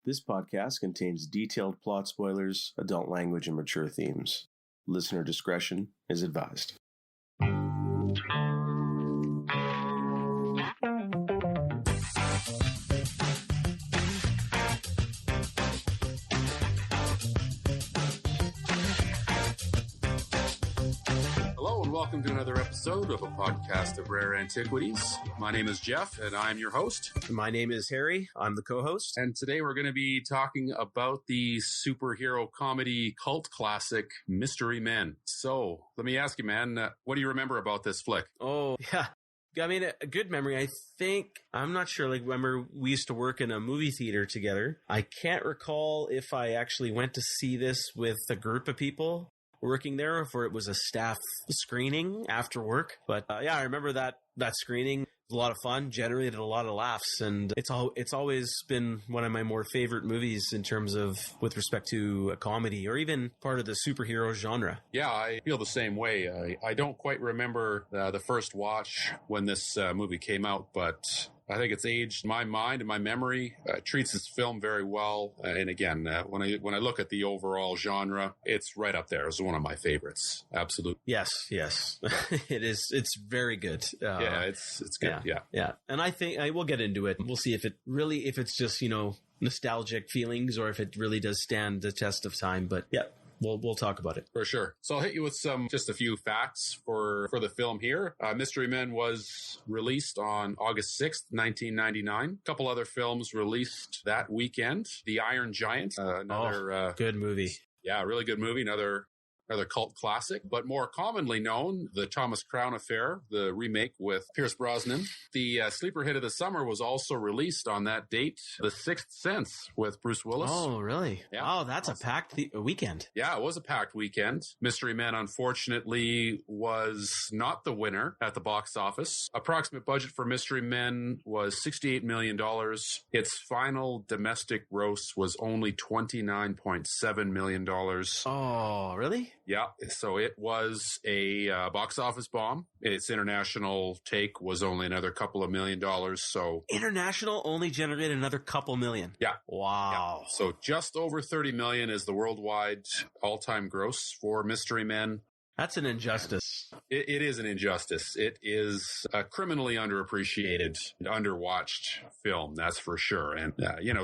This podcast contains detailed plot spoilers, adult language, and mature themes. Listener discretion is advised. Welcome to another episode of a podcast of Rare Antiquities. My name is Geoff, and I'm your host. My name is Harry. I'm the co-host. And today we're going to be talking about the superhero comedy cult classic, Mystery Men. So, let me ask you, man, what do you remember about this flick? Oh, yeah. I mean, a good memory. I think, I'm not sure, remember we used to work in a movie theater together. I can't recall if I actually went to see this with a group of people working there, or it was a staff screening after work. But yeah, I remember that screening. It was a lot of fun, generated a lot of laughs, and it's always been one of my more favorite movies in terms of with respect to a comedy or even part of the superhero genre. Yeah, I feel the same way. I don't quite remember the first watch when this movie came out, but I think it's aged my mind and my memory. Treats its film very well. And again, when I look at the overall genre, it's right up there as one of my favorites. Absolutely. Yes. It is. It's very good. Yeah, it's good. Yeah. And I think we'll get into it. We'll see if it's just, nostalgic feelings or if it really does stand the test of time. But yeah. We'll talk about it. For sure. So I'll hit you with just a few facts for the film here. Mystery Men was released on August 6th, 1999. A couple other films released that weekend. The Iron Giant, another good movie. Yeah, really good movie. Another cult classic, but more commonly known, The Thomas Crown Affair, the remake with Pierce Brosnan. The sleeper hit of the summer was also released on that date, The Sixth Sense with Bruce Willis. Oh, really? Yeah. Wow, that's awesome. A packed weekend. Yeah, it was a packed weekend. Mystery Men, unfortunately, was not the winner at the box office. Approximate budget for Mystery Men was $68 million. Its final domestic gross was only $29.7 million. Oh, really? Yeah, so it was a box office bomb. Its international take was only another couple of $1 million. So international only generated another couple million. Yeah. Wow. Yeah. So just over 30 million is the worldwide all-time gross for Mystery Men. That's an injustice. It is an injustice. It is a criminally underappreciated and underwatched film, that's for sure. And,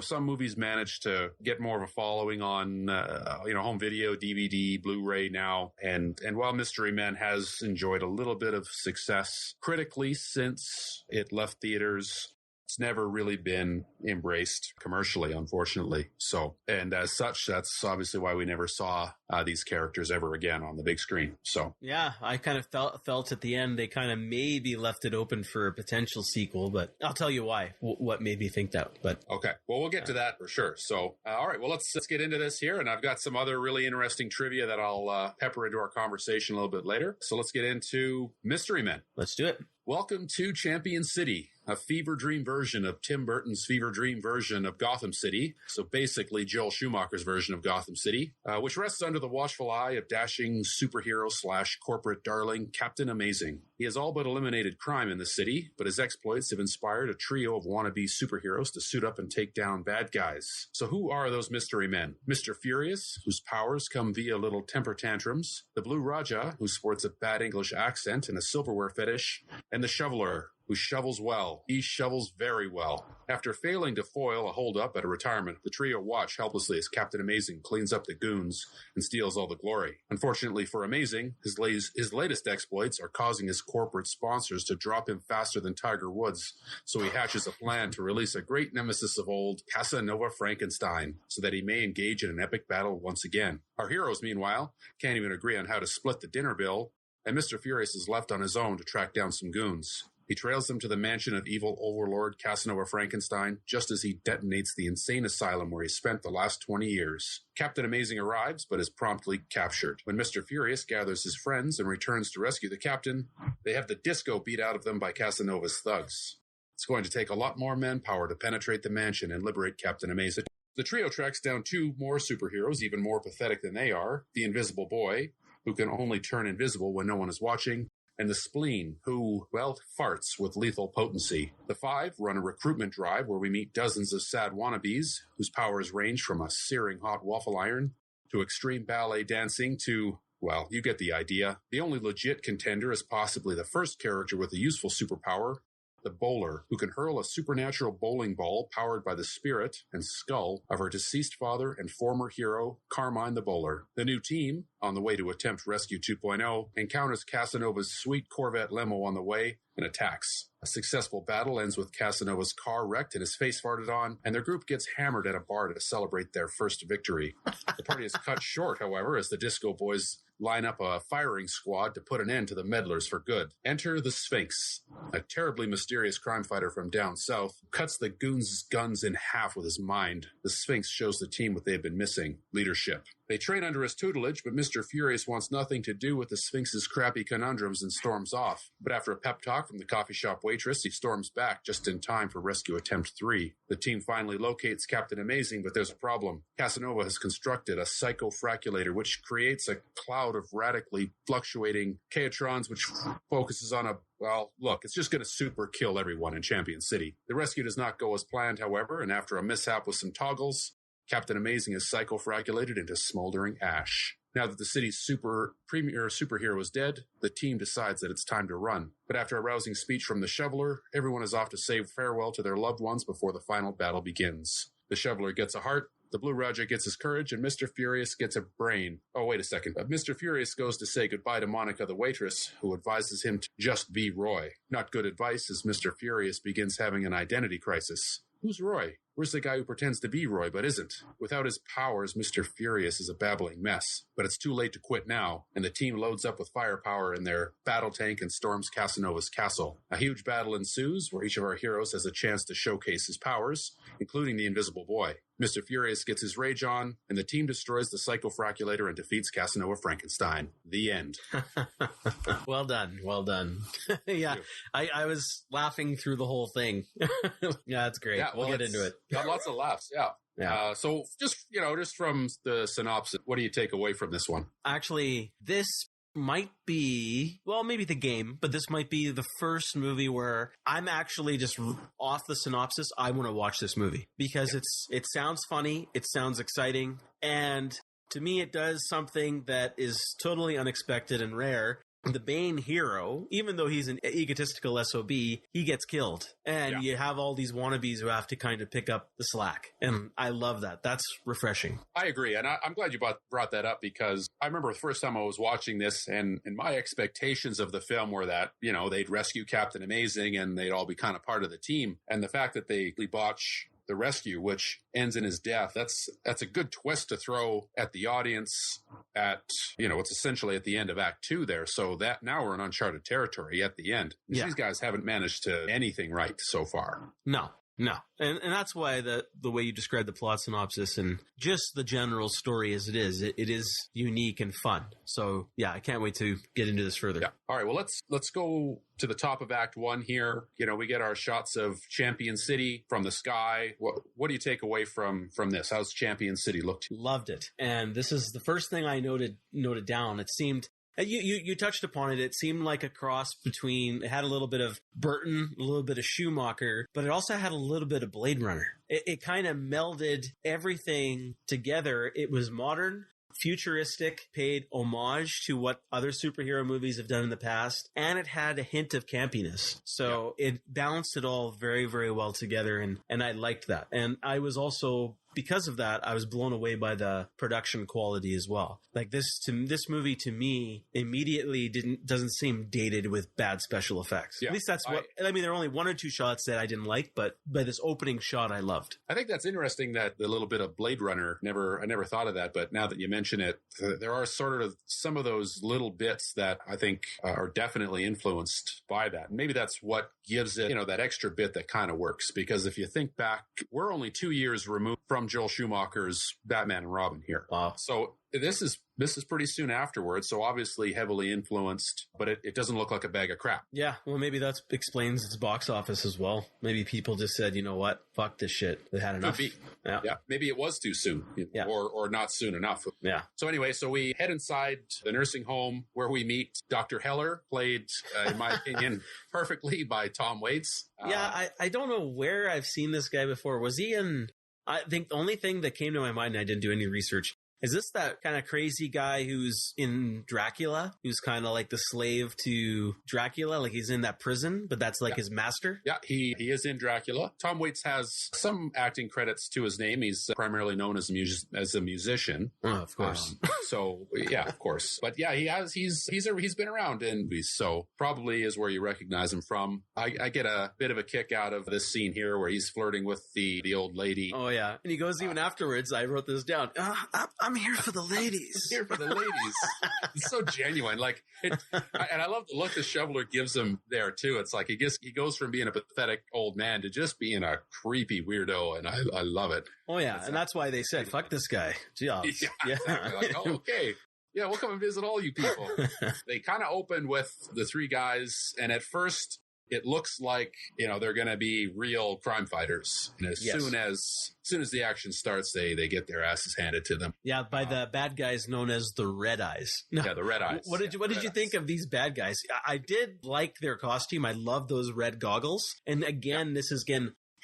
some movies manage to get more of a following on, home video, DVD, Blu-ray now. And while Mystery Men has enjoyed a little bit of success critically since it left theaters, it's never really been embraced commercially, unfortunately. So, and as such, that's obviously why we never saw these characters ever again on the big screen. So, yeah, I kind of felt at the end they kind of maybe left it open for a potential sequel, but I'll tell you why. What made me think that? But okay, well, we'll get to that for sure. So, all right, well, let's get into this here, and I've got some other really interesting trivia that I'll pepper into our conversation a little bit later. So, let's get into Mystery Men. Let's do it. Welcome to Champion City, a fever dream version of Tim Burton's fever dream version of Gotham City. So basically Joel Schumacher's version of Gotham City, which rests under the watchful eye of dashing superhero / corporate darling Captain Amazing. He has all but eliminated crime in the city, but his exploits have inspired a trio of wannabe superheroes to suit up and take down bad guys. So who are those mystery men? Mr. Furious, whose powers come via little temper tantrums, the Blue Raja, who sports a bad English accent and a silverware fetish, and the Shoveler, who shovels well. He shovels very well. After failing to foil a holdup at a retirement, the trio watch helplessly as Captain Amazing cleans up the goons and steals all the glory. Unfortunately for Amazing, his latest exploits are causing his corporate sponsors to drop him faster than Tiger Woods, so he hatches a plan to release a great nemesis of old, Casanova Frankenstein, so that he may engage in an epic battle once again. Our heroes, meanwhile, can't even agree on how to split the dinner bill, and Mr. Furious is left on his own to track down some goons. He trails them to the mansion of evil overlord Casanova Frankenstein just as he detonates the insane asylum where he spent the last 20 years. Captain Amazing arrives, but is promptly captured. When Mr. Furious gathers his friends and returns to rescue the captain, they have the disco beat out of them by Casanova's thugs. It's going to take a lot more manpower to penetrate the mansion and liberate Captain Amazing. The trio tracks down two more superheroes, even more pathetic than they are. The Invisible Boy, who can only turn invisible when no one is watching, and the Spleen, who, well, farts with lethal potency. The 5 run a recruitment drive where we meet dozens of sad wannabes whose powers range from a searing hot waffle iron to extreme ballet dancing to, well, you get the idea. The only legit contender is possibly the first character with a useful superpower, the bowler, who can hurl a supernatural bowling ball powered by the spirit and skull of her deceased father and former hero, Carmine the Bowler. The new team, on the way to attempt Rescue 2.0, encounters Casanova's sweet Corvette limo on the way and attacks. A successful battle ends with Casanova's car wrecked and his face farted on, and their group gets hammered at a bar to celebrate their first victory. The party is cut short, however, as the Disco Boys line up a firing squad to put an end to the meddlers for good. Enter the Sphinx, a terribly mysterious crime fighter from down south who cuts the goons' guns in half with his mind. The Sphinx shows the team what they've been missing: leadership. They train under his tutelage, but Mr. Furious wants nothing to do with the Sphinx's crappy conundrums and storms off. But after a pep talk from the coffee shop waitress, he storms back just in time for rescue attempt 3. The team finally locates Captain Amazing, but there's a problem. Casanova has constructed a psychofraculator, which creates a cloud of radically fluctuating chaotrons, which focuses on a, well, look, it's just going to super kill everyone in Champion City. The rescue does not go as planned, however, and after a mishap with some toggles, Captain Amazing is psychofraculated into smoldering ash. Now that the city's premier superhero is dead, the team decides that it's time to run. But after a rousing speech from the Shoveler, everyone is off to say farewell to their loved ones before the final battle begins. The Shoveler gets a heart, the Blue Raja gets his courage, and Mr. Furious gets a brain. Oh, wait a second. Mr. Furious goes to say goodbye to Monica the waitress, who advises him to just be Roy. Not good advice, as Mr. Furious begins having an identity crisis. Who's Roy? Where's the guy who pretends to be Roy but isn't? Without his powers, Mr. Furious is a babbling mess. But it's too late to quit now, and the team loads up with firepower in their battle tank and storms Casanova's castle. A huge battle ensues, where each of our heroes has a chance to showcase his powers, including the Invisible Boy. Mr. Furious gets his rage on, and the team destroys the psychofraculator and defeats Casanova Frankenstein. The end. Well done. Well done. Yeah, I was laughing through the whole thing. Yeah, that's great. Yeah, we'll get into it. Got lots of laughs, yeah. Yeah. So just from the synopsis, what do you take away from this one? Actually, this might be, well, maybe the game, but this might be the first movie where I'm actually just off the synopsis. I want to watch this movie because it sounds funny. It sounds exciting. And to me, it does something that is totally unexpected and rare. The Bane hero, even though he's an egotistical SOB, he gets killed. And you have all these wannabes who have to kind of pick up the slack. And I love that. That's refreshing. I agree. And I'm glad you brought that up, because I remember the first time I was watching this, and my expectations of the film were that, they'd rescue Captain Amazing and they'd all be kind of part of the team. And the fact that they botch the rescue, which ends in his death, that's a good twist to throw at the audience at, it's essentially at the end of Act 2 there. So that now we're in uncharted territory at the end. These guys haven't managed to anything right so far. No. And that's why the way you describe the plot synopsis and just the general story as it is unique and fun. So yeah, I can't wait to get into this further. Yeah. All right. Well, let's go to the top of Act 1 here. We get our shots of Champion City from the sky. What do you take away from this? How's Champion City look to you? Loved it. And this is the first thing I noted down. It seemed, you touched upon it. It seemed like a cross between, it had a little bit of Burton, a little bit of Schumacher, but it also had a little bit of Blade Runner. It kind of melded everything together. It was modern, futuristic, paid homage to what other superhero movies have done in the past, and it had a hint of campiness. So it balanced it all very, very well together, and I liked that. And I was also, because of that, I was blown away by the production quality as well. Like this movie to me immediately doesn't seem dated with bad special effects. Yeah, at least that's what I mean. There are only one or two shots that I didn't like, but by this opening shot, I loved. I think that's interesting that the little bit of Blade Runner. I never thought of that, but now that you mention it, there are sort of some of those little bits that I think are definitely influenced by that. And maybe that's what gives it, that extra bit that kind of works. Because if you think back, we're only 2 years removed from from Joel Schumacher's Batman and Robin here. Wow. So this is pretty soon afterwards, so obviously heavily influenced, but it doesn't look like a bag of crap. Yeah, well, maybe that explains its box office as well. Maybe people just said, you know what, fuck this shit. They had enough. Could be. Yeah. Maybe it was too soon, or not soon enough. Yeah. So anyway, so we head inside the nursing home where we meet Dr. Heller, played, in my opinion, perfectly by Tom Waits. I don't know where I've seen this guy before. Was he in... I think the only thing that came to my mind, and I didn't do any research, is this that kind of crazy guy who's in Dracula, who's kind of like the slave to Dracula, like he's in that prison, but that's like his master? Yeah, he is in Dracula. Tom Waits has some acting credits to his name. He's primarily known as a musician. Oh, of course. So, yeah, of course. But yeah, he's been around in movies, so probably is where you recognize him from. I get a bit of a kick out of this scene here where he's flirting with the old lady. Oh, yeah. And he goes even afterwards, I wrote this down. I'm here for the ladies. Here for the ladies. It's so genuine. And I love the look the shoveler gives him there too. It's like he goes from being a pathetic old man to just being a creepy weirdo, and I love it. Oh yeah, and that's why they said, "Fuck this guy." Geoff. Yeah. Exactly. Like, oh, okay. Yeah, we'll come and visit all you people. They kind of open with the three guys, and at first it looks like, they're going to be real crime fighters. And as soon as the action starts, they get their asses handed to them. Yeah, by the bad guys known as the Red Eyes. No, yeah, the Red Eyes. What did you think of these bad guys? I did like their costume. I love those red goggles. And again, this is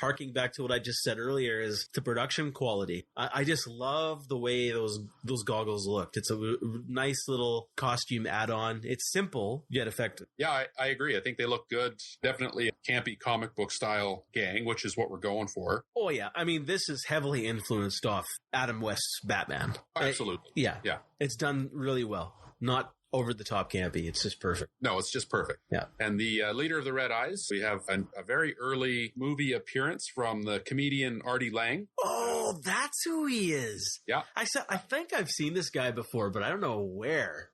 harking back to what I just said earlier, is the production quality. I just love the way those goggles looked. It's a nice little costume add-on. It's simple yet effective. Yeah, I agree. I think they look good. Definitely a campy comic book style gang, which is what we're going for. Oh yeah, I mean, this is heavily influenced off Adam West's Batman. Absolutely. Yeah. It's done really well. Not over the top campy. It's just perfect. No, it's just perfect. Yeah. And the leader of the Red Eyes, we have a very early movie appearance from the comedian Artie Lang. Oh, that's who he is. Yeah. I think I've seen this guy before, but I don't know where.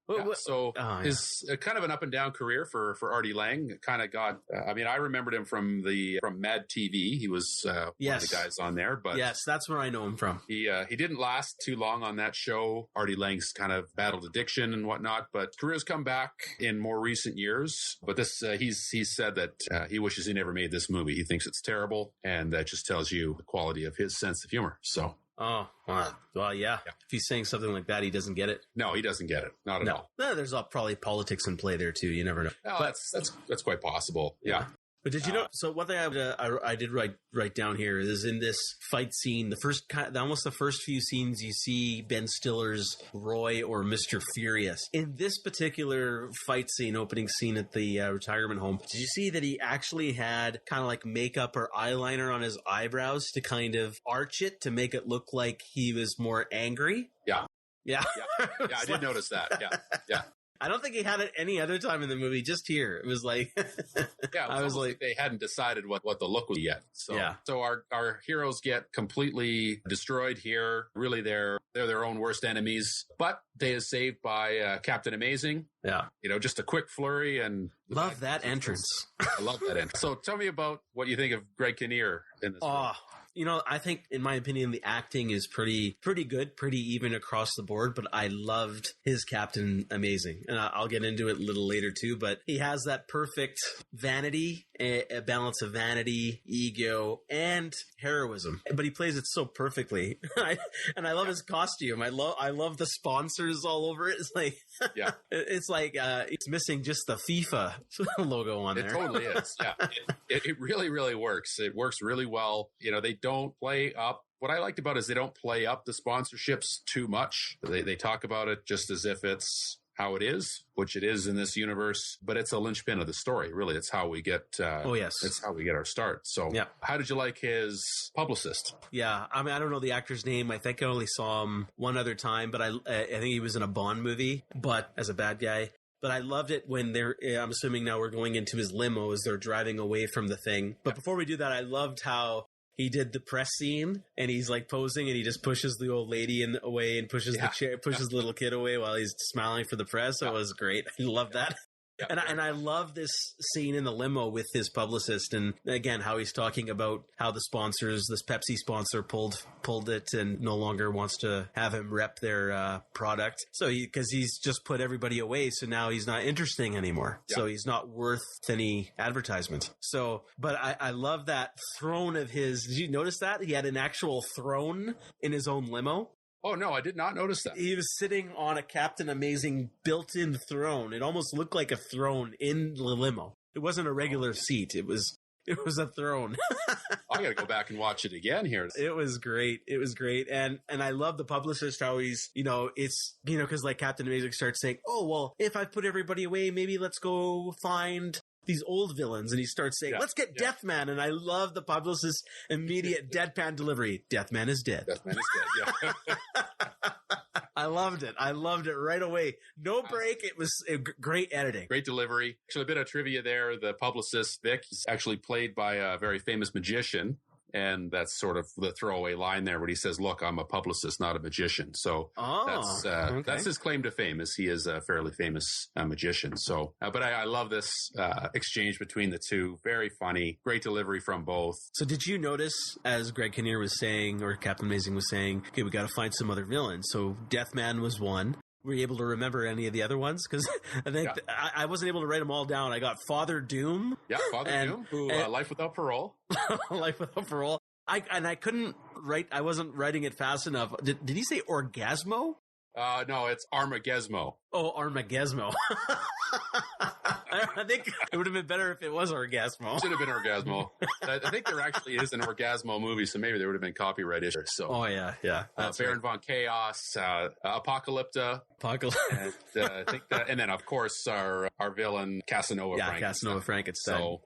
His kind of an up and down career for Artie Lang. Kind of got. I remembered him from Mad TV. He was one of the guys on there. But yes, that's where I know him from. He didn't last too long on that show. Artie Lang's kind of battled addiction and whatnot, but career's come back in more recent years. But this, he's said that he wishes he never made this movie. He thinks it's terrible, and that just tells you the quality of his sense of humor. So. Oh, well, yeah. If he's saying something like that, he doesn't get it. No, he doesn't get it. Not at all. No, there's probably politics in play there too. You never know. No, that's quite possible. Yeah. But did you know? So one thing I did write down here is in this fight scene, almost the first few scenes you see Ben Stiller's Roy or Mr. Furious. In this particular fight scene, opening scene at the retirement home, did you see that he actually had kind of like makeup or eyeliner on his eyebrows to kind of arch it to make it look like he was more angry? Yeah. Yeah. I did notice that. Yeah. I don't think he had it any other time in the movie, just here. It was like... I was like they hadn't decided what the look was yet. So our heroes get completely destroyed here. Really, they're their own worst enemies. But they are saved by Captain Amazing. Yeah. Just a quick flurry and... Love that entrance. I love that entrance. So tell me about what you think of Greg Kinnear in this movie. I think, in my opinion, the acting is pretty good, pretty even across the board, but I loved his Captain Amazing. And I'll get into it a little later too, but he has that perfect vanity, a balance of vanity, ego, and heroism. But he plays it so perfectly. And I love his costume. I love the sponsors all over it. It's like, it's missing just the FIFA logo on there. It totally is. Yeah. It really, really works. It works really well. They don't play up. What I liked about it is they don't play up the sponsorships too much. They talk about it just as if it's how it is, which it is in this universe, but it's a linchpin of the story. Really, it's how we get. It's how we get our start. So, How did you like his publicist? Yeah, I mean, I don't know the actor's name. I think I only saw him one other time, but I think he was in a Bond movie, but as a bad guy. But I loved it when I'm assuming now we're going into his limo as they're driving away from the thing. But before we do that, I loved how he did the press scene and he's like posing and he just pushes the old lady away and pushes the chair, pushes the little kid away while he's smiling for the press. So it was great. I love that. Yeah, And I love this scene in the limo with his publicist, and again how he's talking about how the sponsors, this Pepsi sponsor, pulled it and no longer wants to have him rep their product. So because he's just put everybody away, so now he's not interesting anymore. Yeah. So he's not worth any advertisement. So, but I love that throne of his. Did you notice that he had an actual throne in his own limo? Oh, no, I did not notice that. He was sitting on a Captain Amazing built-in throne. It almost looked like a throne in the limo. It wasn't a regular seat. It was a throne. I got to go back and watch it again here. It was great. It was great. And I love the publicist, how he's, it's, because like Captain Amazing starts saying, oh, well, if I put everybody away, maybe let's go find these old villains. And he starts saying, let's get Deathman. And I love the publicist's immediate deadpan delivery. Deathman is dead. Deathman is dead, yeah. I loved it. I loved it right away. No break. It was great editing. Great delivery. Actually, a bit of trivia there. The publicist, Vic, is actually played by a very famous magician. And that's sort of the throwaway line there where he says, look, I'm a publicist, not a magician. So that's his claim to fame, is he is a fairly famous magician. So, but I love this exchange between the two. Very funny. Great delivery from both. So did you notice, as Greg Kinnear was saying, or Captain Amazing was saying, okay, we got to find some other villains. So Deathman was one. Were you able to remember any of the other ones? Because I think I wasn't able to write them all down. I got Father Doom. Yeah, Father Doom, who Life Without Parole. Life Without Parole. I couldn't write. I wasn't writing it fast enough. Did he say Orgasmo? No, it's Armagesmo. Oh, Armagesmo. I think it would have been better if it was Orgasmo. Should have been Orgasmo. I think there actually is an Orgasmo movie, so maybe there would have been copyright issues. So, oh yeah. Baron von Chaos, Apocalypta. And, I think that, and then of course our villain Casanova. Yeah, Casanova Frankenstein. So,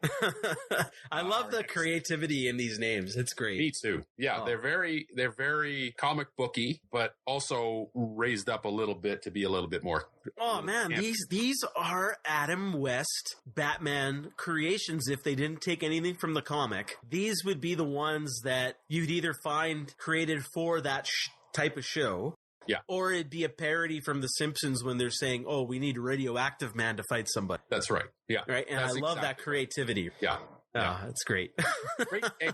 I love the creativity in these names. It's great. Me too. Yeah, they're very comic booky, but also raised up a little bit to be a little bit more. Oh man, these are Adam West Batman creations. If they didn't take anything from the comic, these would be the ones that you'd either find created for that type of show. Yeah. Or it'd be a parody from The Simpsons when they're saying, oh, we need Radioactive Man to fight somebody. That's right. Yeah. Right. And I love that creativity. Yeah. It's great.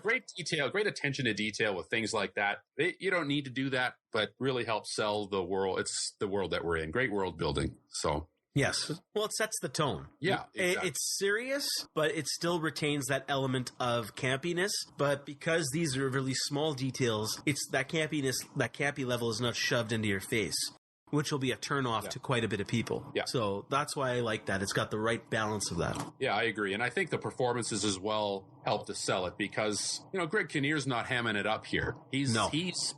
great detail, great attention to detail with things like that. You don't need to do that, but really helps sell the world. It's the world that we're in. Great world building. So. Yes. Well, it sets the tone. Yeah. Exactly. It's serious, but it still retains that element of campiness. But because these are really small details, it's that campiness, that campy level is not shoved into your face, which will be a turnoff to quite a bit of people. Yeah. So that's why I like that. It's got the right balance of that. Yeah, I agree. And I think the performances as well help to sell it because, Greg Kinnear's not hamming it up here. He's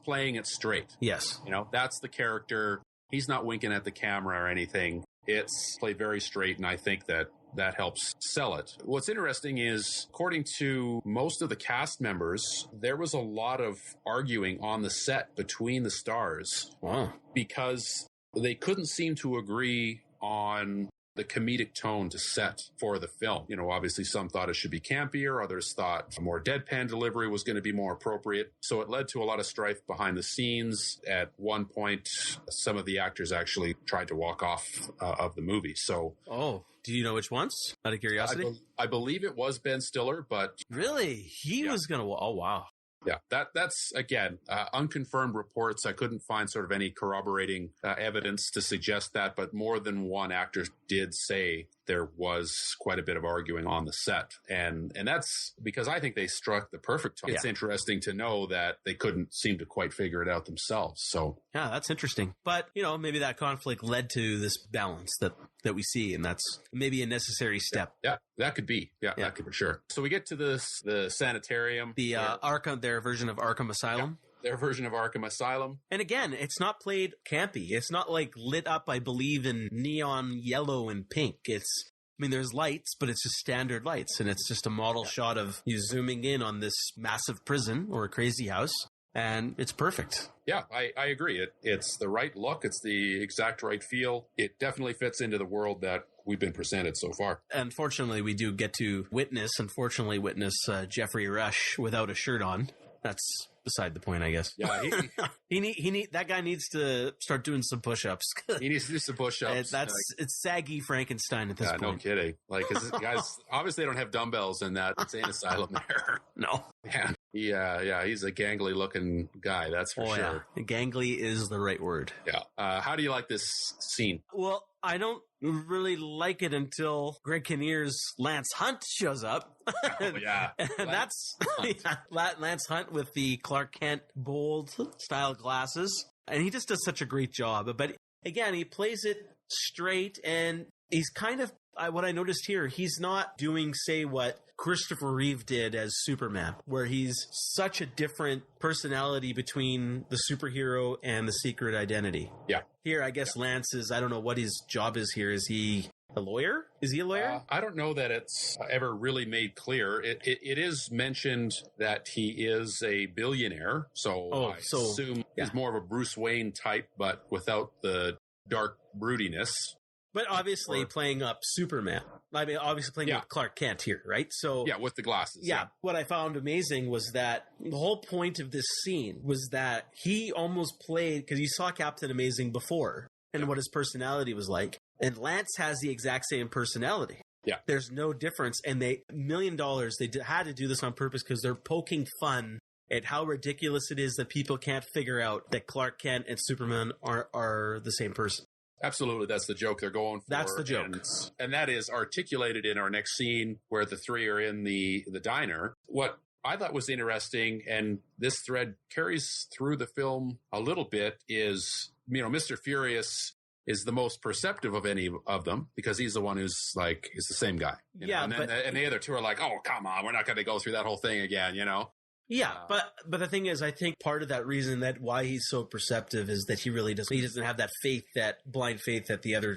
playing it straight. Yes. That's the character. He's not winking at the camera or anything. It's played very straight, and I think that helps sell it. What's interesting is, according to most of the cast members, there was a lot of arguing on the set between the stars. Wow. Because they couldn't seem to agree on the comedic tone to set for the film. Obviously some thought it should be campier, others thought a more deadpan delivery was going to be more appropriate. So it led to a lot of strife behind the scenes. At one point, some of the actors actually tried to walk off of the movie. So, do you know which ones? Out of curiosity, I believe it was Ben Stiller, but really, he was going to. Oh wow. Yeah, that's again, unconfirmed reports. I couldn't find sort of any corroborating evidence to suggest that, but more than one actor did say there was quite a bit of arguing on the set. And that's because I think they struck the perfect tone. Yeah. It's interesting to know that they couldn't seem to quite figure it out themselves. So yeah, that's interesting. But, maybe that conflict led to this balance that we see, and that's maybe a necessary step. Yeah, that could be. Yeah, that could for sure. So we get to the sanitarium. The their version of Arkham Asylum. Yeah. Their version of Arkham Asylum. And again, it's not played campy. It's not like lit up, I believe, in neon yellow and pink. There's lights, but it's just standard lights. And it's just a model shot of you zooming in on this massive prison or a crazy house. And it's perfect. Yeah, I agree. It's the right look. It's the exact right feel. It definitely fits into the world that we've been presented so far. Unfortunately, we do get to witness Jeffrey Rush without a shirt on. that's beside the point, I guess. Yeah, That guy needs to start doing some push-ups. he needs to do some push-ups. It's saggy Frankenstein at this point. No kidding. Like, 'cause guys, obviously they don't have dumbbells in that insane asylum there. No. Man. Yeah, he's a gangly looking guy, that's for sure. Yeah. Gangly is the right word. Yeah. How do you like this scene? Well, I don't really like it until Greg Kinnear's Lance Hunt shows up. Oh, yeah. And that's Lance Hunt with the Clark Kent bold style glasses. And he just does such a great job. But again, he plays it straight, and he's kind of, what I noticed here, he's not doing, say, what Christopher Reeve did as Superman, where he's such a different personality between the superhero and the secret identity. Yeah. Here, I guess Lance is, I don't know what his job is here. Is he a lawyer? Is he a lawyer? I don't know that it's ever really made clear. It is mentioned that he is a billionaire, so I assume he's more of a Bruce Wayne type, but without the dark broodiness. But obviously playing up Superman. I mean, obviously playing up Clark Kent here, right? So yeah, with the glasses. Yeah. What I found amazing was that the whole point of this scene was that he almost played, because you saw Captain Amazing before and what his personality was like. And Lance has the exact same personality. Yeah. There's no difference. And $1 million, they had to do this on purpose because they're poking fun at how ridiculous it is that people can't figure out that Clark Kent and Superman are the same person. Absolutely. That's the joke they're going for. That's the joke. And that is articulated in our next scene where the three are in the diner. What I thought was interesting, and this thread carries through the film a little bit, is, Mr. Furious is the most perceptive of any of them because he's the one who's like, is the same guy. And the other two are like, oh, come on, we're not going to go through that whole thing again, Yeah, but the thing is, I think part of that reason that why he's so perceptive is that he doesn't have that faith, that blind faith that the other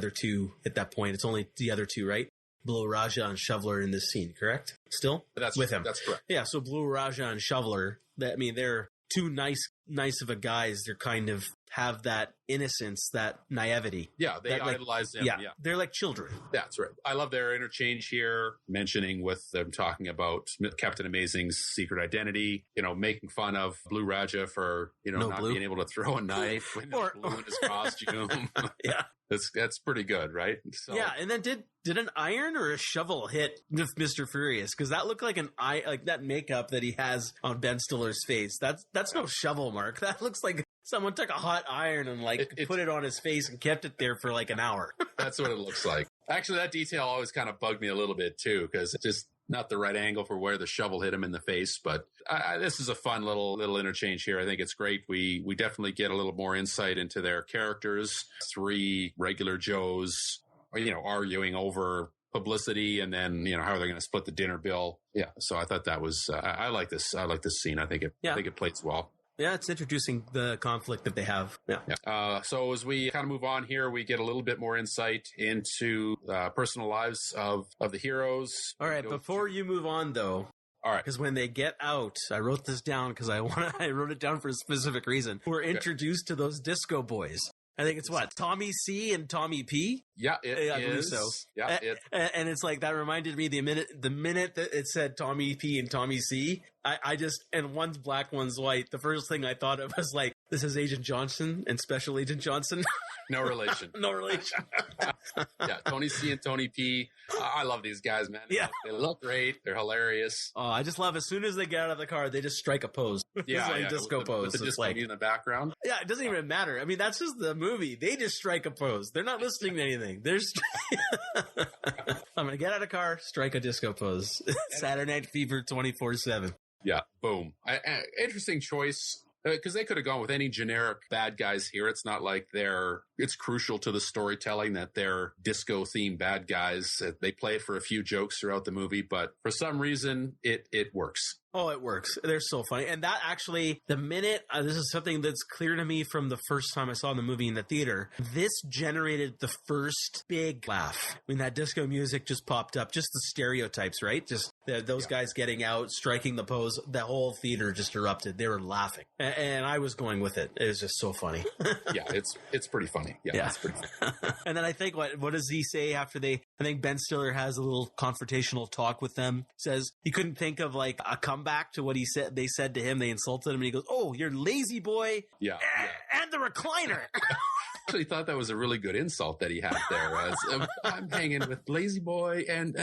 two at that point. It's only the other two, right? Blue Raja and Shoveler in this scene, correct? Still with him. That's correct. Yeah, so Blue Raja and Shoveler, they're two nice of a guys. They're kind of have that innocence, that naivety. Yeah, they idolize him. Yeah, they're like children. That's right. I love their interchange here, mentioning with them talking about Captain Amazing's secret identity, making fun of Blue Raja for, being able to throw a knife with blue in his costume. Yeah. That's pretty good, right? So, yeah, and then did an iron or a shovel hit Mr. Furious? Because that looked like like that makeup that he has on Ben Stiller's face. That's no shovel, Mark. That looks like someone took a hot iron and put it on his face and kept it there for like an hour. That's what it looks like. Actually, that detail always kind of bugged me a little bit too, because it's just not the right angle for where the shovel hit him in the face. But this is a fun little interchange here. I think it's great. We definitely get a little more insight into their characters. Three regular Joes, arguing over publicity, and then how are they going to split the dinner bill? Yeah. So I thought that was I like this. I like this scene. I think it plays well. Yeah, it's introducing the conflict that they have. Yeah. So as we kind of move on here, we get a little bit more insight into personal lives of the heroes. All right. Before you move on, though. All right. Because when they get out, I wrote this down because I wrote it down for a specific reason. We're introduced to those disco boys. I think it's Tommy C and Tommy P. Yeah, I believe so. Yeah, and it's like that reminded me the minute that it said Tommy P and Tommy C. I just, and one's black, one's white. The first thing I thought of was like, this is Agent Johnson and Special Agent Johnson. No relation. No relation. Yeah, Tony C and Tony P. I love these guys, man. Yeah. They look great. They're hilarious. Oh, I just love as soon as they get out of the car, they just strike a pose. Yeah, disco pose. With the disco in the background. Yeah, it doesn't even matter. I mean, that's just the movie. They just strike a pose. They're not listening to anything. They're I'm going to get out of the car, strike a disco pose. Saturday Night Fever 24/7. Yeah, boom. Interesting choice. Because they could have gone with any generic bad guys here. It's not like it's crucial to the storytelling that they're disco-themed bad guys. They play it for a few jokes throughout the movie, but for some reason, it works. Oh, it works. They're so funny. And that actually, the minute, this is something that's clear to me from the first time I saw the movie in the theater, this generated the first big laugh. When that disco music just popped up, just the stereotypes, right? Just those guys getting out, striking the pose, the whole theater just erupted. They were laughing. And I was going with it. It was just so funny. Yeah, it's pretty funny. Yeah, it's pretty funny. And then I think, what does he say after I think Ben Stiller has a little confrontational talk with them. Says he couldn't think of like a comeback to what he said. They said to him, they insulted him, and he goes, "Oh, you're lazy boy." Yeah. And the recliner. Actually thought that was a really good insult that he had there. I'm hanging with lazy boy and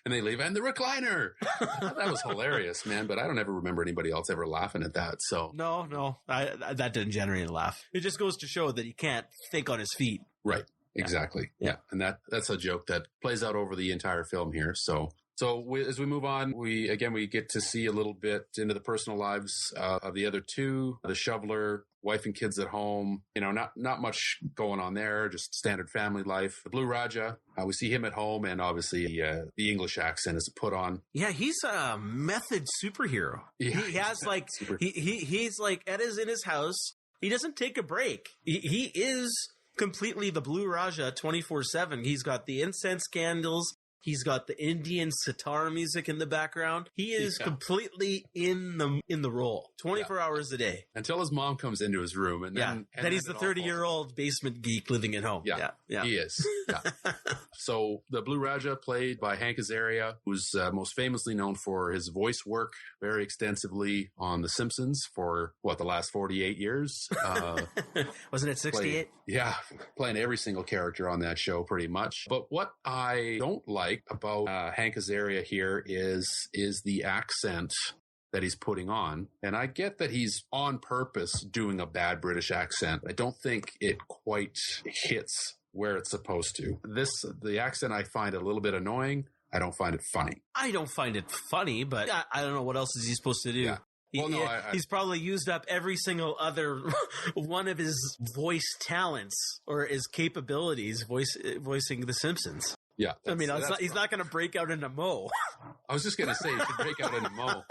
they leave and the recliner. That was hilarious, man. But I don't ever remember anybody else ever laughing at that. So no, that didn't generate a laugh. It just goes to show that he can't think on his feet. Right. Exactly. Yeah. And that's a joke that plays out over the entire film here. So as we move on, we get to see a little bit into the personal lives of the other two, the shoveler, wife and kids at home. Not much going on there, just standard family life. The Blue Raja, we see him at home, and obviously the English accent is put on. Yeah, he's a method superhero. Yeah, he has like he's like Ed is in his house. He doesn't take a break. He is completely the Blue Raja 24/7. He's got the incense candles. He's got the Indian sitar music in the background. He is completely in the role, 24 hours a day. Until his mom comes into his room, and then he's the 30-year-old basement geek living at home. Yeah. He is. Yeah. So the Blue Raja, played by Hank Azaria, who's most famously known for his voice work very extensively on The Simpsons for the last 48 years. Wasn't it 68? Playing every single character on that show pretty much. But what I don't like about Hank Azaria here is the accent that he's putting on. And I get that he's on purpose doing a bad British accent. I don't think it quite hits where it's supposed to. The accent I find a little bit annoying. I don't find it funny. I don't find it funny, but I don't know what else is he supposed to do. Yeah. Well, he's probably used up every single other one of his voice talents or his capabilities voicing The Simpsons. Yeah. I mean, he's not going to break out into Mo. I was just going to say, he should break out into Mo.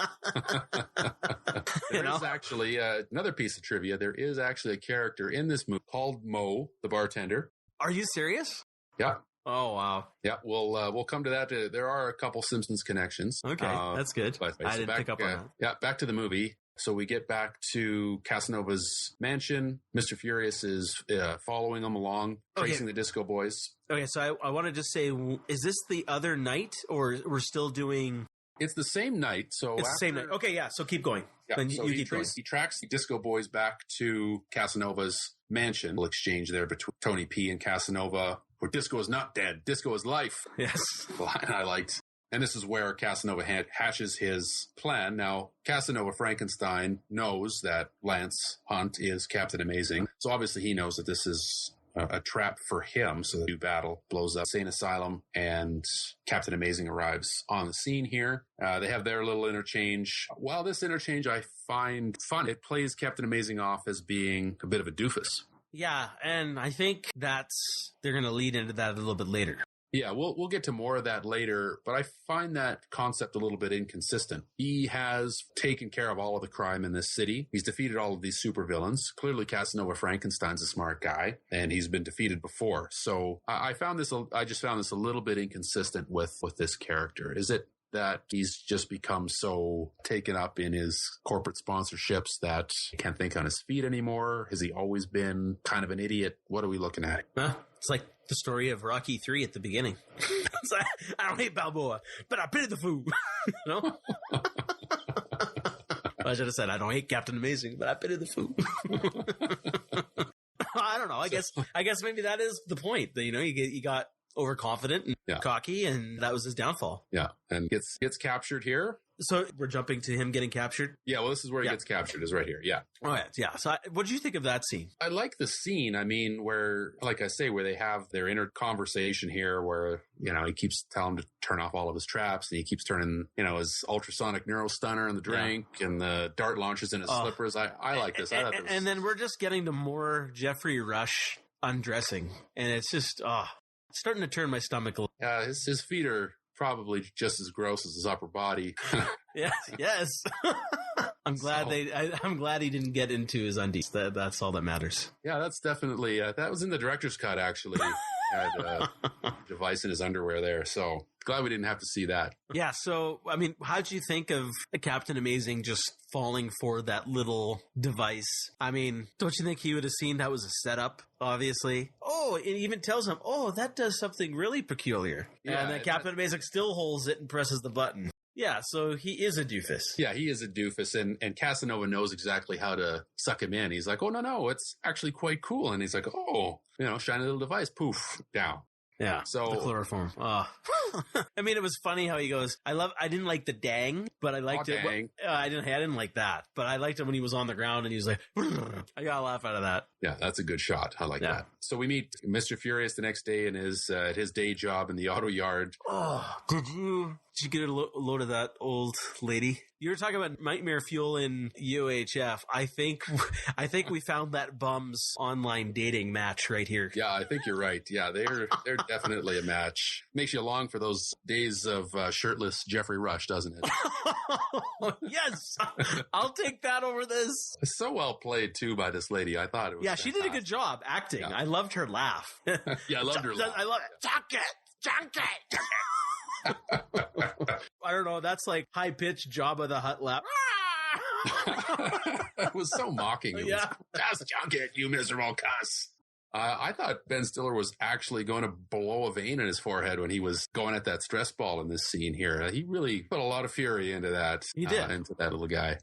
There is actually another piece of trivia. There is actually a character in this movie called Mo, the bartender. Are you serious? Yeah. Oh, wow. Yeah, we'll come to that. There are a couple Simpsons connections. Okay, that's good. I didn't pick up on that. Yeah, back to the movie. So we get back to Casanova's mansion. Mr. Furious is following him along, tracing the Disco Boys. Okay, so I want to just say, is this the other night, or we're still doing... It's the same night. So it's the same night. Okay, yeah, so keep going. Yeah, then so he tracks the Disco Boys back to Casanova's mansion. We'll exchange there between Tony P and Casanova, where Disco is not dead. Disco is life. Yes. The line I liked. And this is where Casanova hatches his plan. Now, Casanova Frankenstein knows that Lance Hunt is Captain Amazing. So obviously he knows that this is a trap for him. So the new battle blows up Insane Asylum, and Captain Amazing arrives on the scene here. They have their little interchange. While this interchange I find fun, it plays Captain Amazing off as being a bit of a doofus. Yeah, and I think they're going to lead into that a little bit later. Yeah, we'll get to more of that later, but I find that concept a little bit inconsistent. He has taken care of all of the crime in this city. He's defeated all of these supervillains. Clearly, Casanova Frankenstein's a smart guy, and he's been defeated before. So I just found this a little bit inconsistent with this character. Is it that he's just become so taken up in his corporate sponsorships that he can't think on his feet anymore? Has he always been kind of an idiot? What are we looking at? It's like the story of Rocky 3 at the beginning. It's like, I don't hate Balboa, but I pity the fool. No? I should have said, I don't hate Captain Amazing, but I pity the fool. I don't know. I guess maybe that is the point. That, he got overconfident and cocky, and that was his downfall. Yeah, and gets captured here. So we're jumping to him getting captured? Yeah, well, this is where he gets captured, is right here. Yeah. All right, yeah. So what did you think of that scene? I like the scene. I mean, where, like I say, where they have their inner conversation here where, he keeps telling him to turn off all of his traps, and he keeps turning, his ultrasonic neurostunner in the drink and the dart launchers in his slippers. I like this. And then we're just getting to more Jeffrey Rush undressing, and it's just, it's starting to turn my stomach a little. Yeah, his feet are probably just as gross as his upper body. Yes. I'm glad he didn't get into his undies. That's all that matters. Yeah, that's definitely that was in the director's cut, actually. had a device in his underwear there. So glad we didn't have to see that. Yeah. So, I mean, how'd you think of Captain Amazing just falling for that little device? I mean, don't you think he would have seen that was a setup, obviously? Oh, it even tells him, oh, that does something really peculiar. Yeah, and then Captain Amazing still holds it and presses the button. Yeah, so he is a doofus. Yeah, he is a doofus, and Casanova knows exactly how to suck him in. He's like, oh, no, it's actually quite cool. And he's like, oh, shiny little device, poof, down. Yeah, so the chloroform. I mean, it was funny how he goes, I didn't like the dang, but I liked it. Dang. I didn't like that, but I liked it when he was on the ground and he was like, I got a laugh out of that. Yeah, that's a good shot. I like that. So we meet Mr. Furious the next day in his at his day job in the auto yard. Oh, did you get a load of that old lady? You were talking about nightmare fuel in UHF. I think we found that bum's online dating match right here. Yeah, I think you're right. Yeah, they're definitely a match. Makes you long for those days of shirtless Jeffrey Rush, doesn't it? Yes, I'll take that over this. So well played too by this lady. I thought it was. Yeah, she did a good job acting. Yeah. I loved her laugh. Yeah, I loved her laugh. I love it. Chunk it. I don't know. That's like high pitched Jabba the Hutt laugh. It was so mocking. It was, just junk it, you miserable cuss. I thought Ben Stiller was actually going to blow a vein in his forehead when he was going at that stress ball in this scene here. He really put a lot of fury into that. He did. Into that little guy.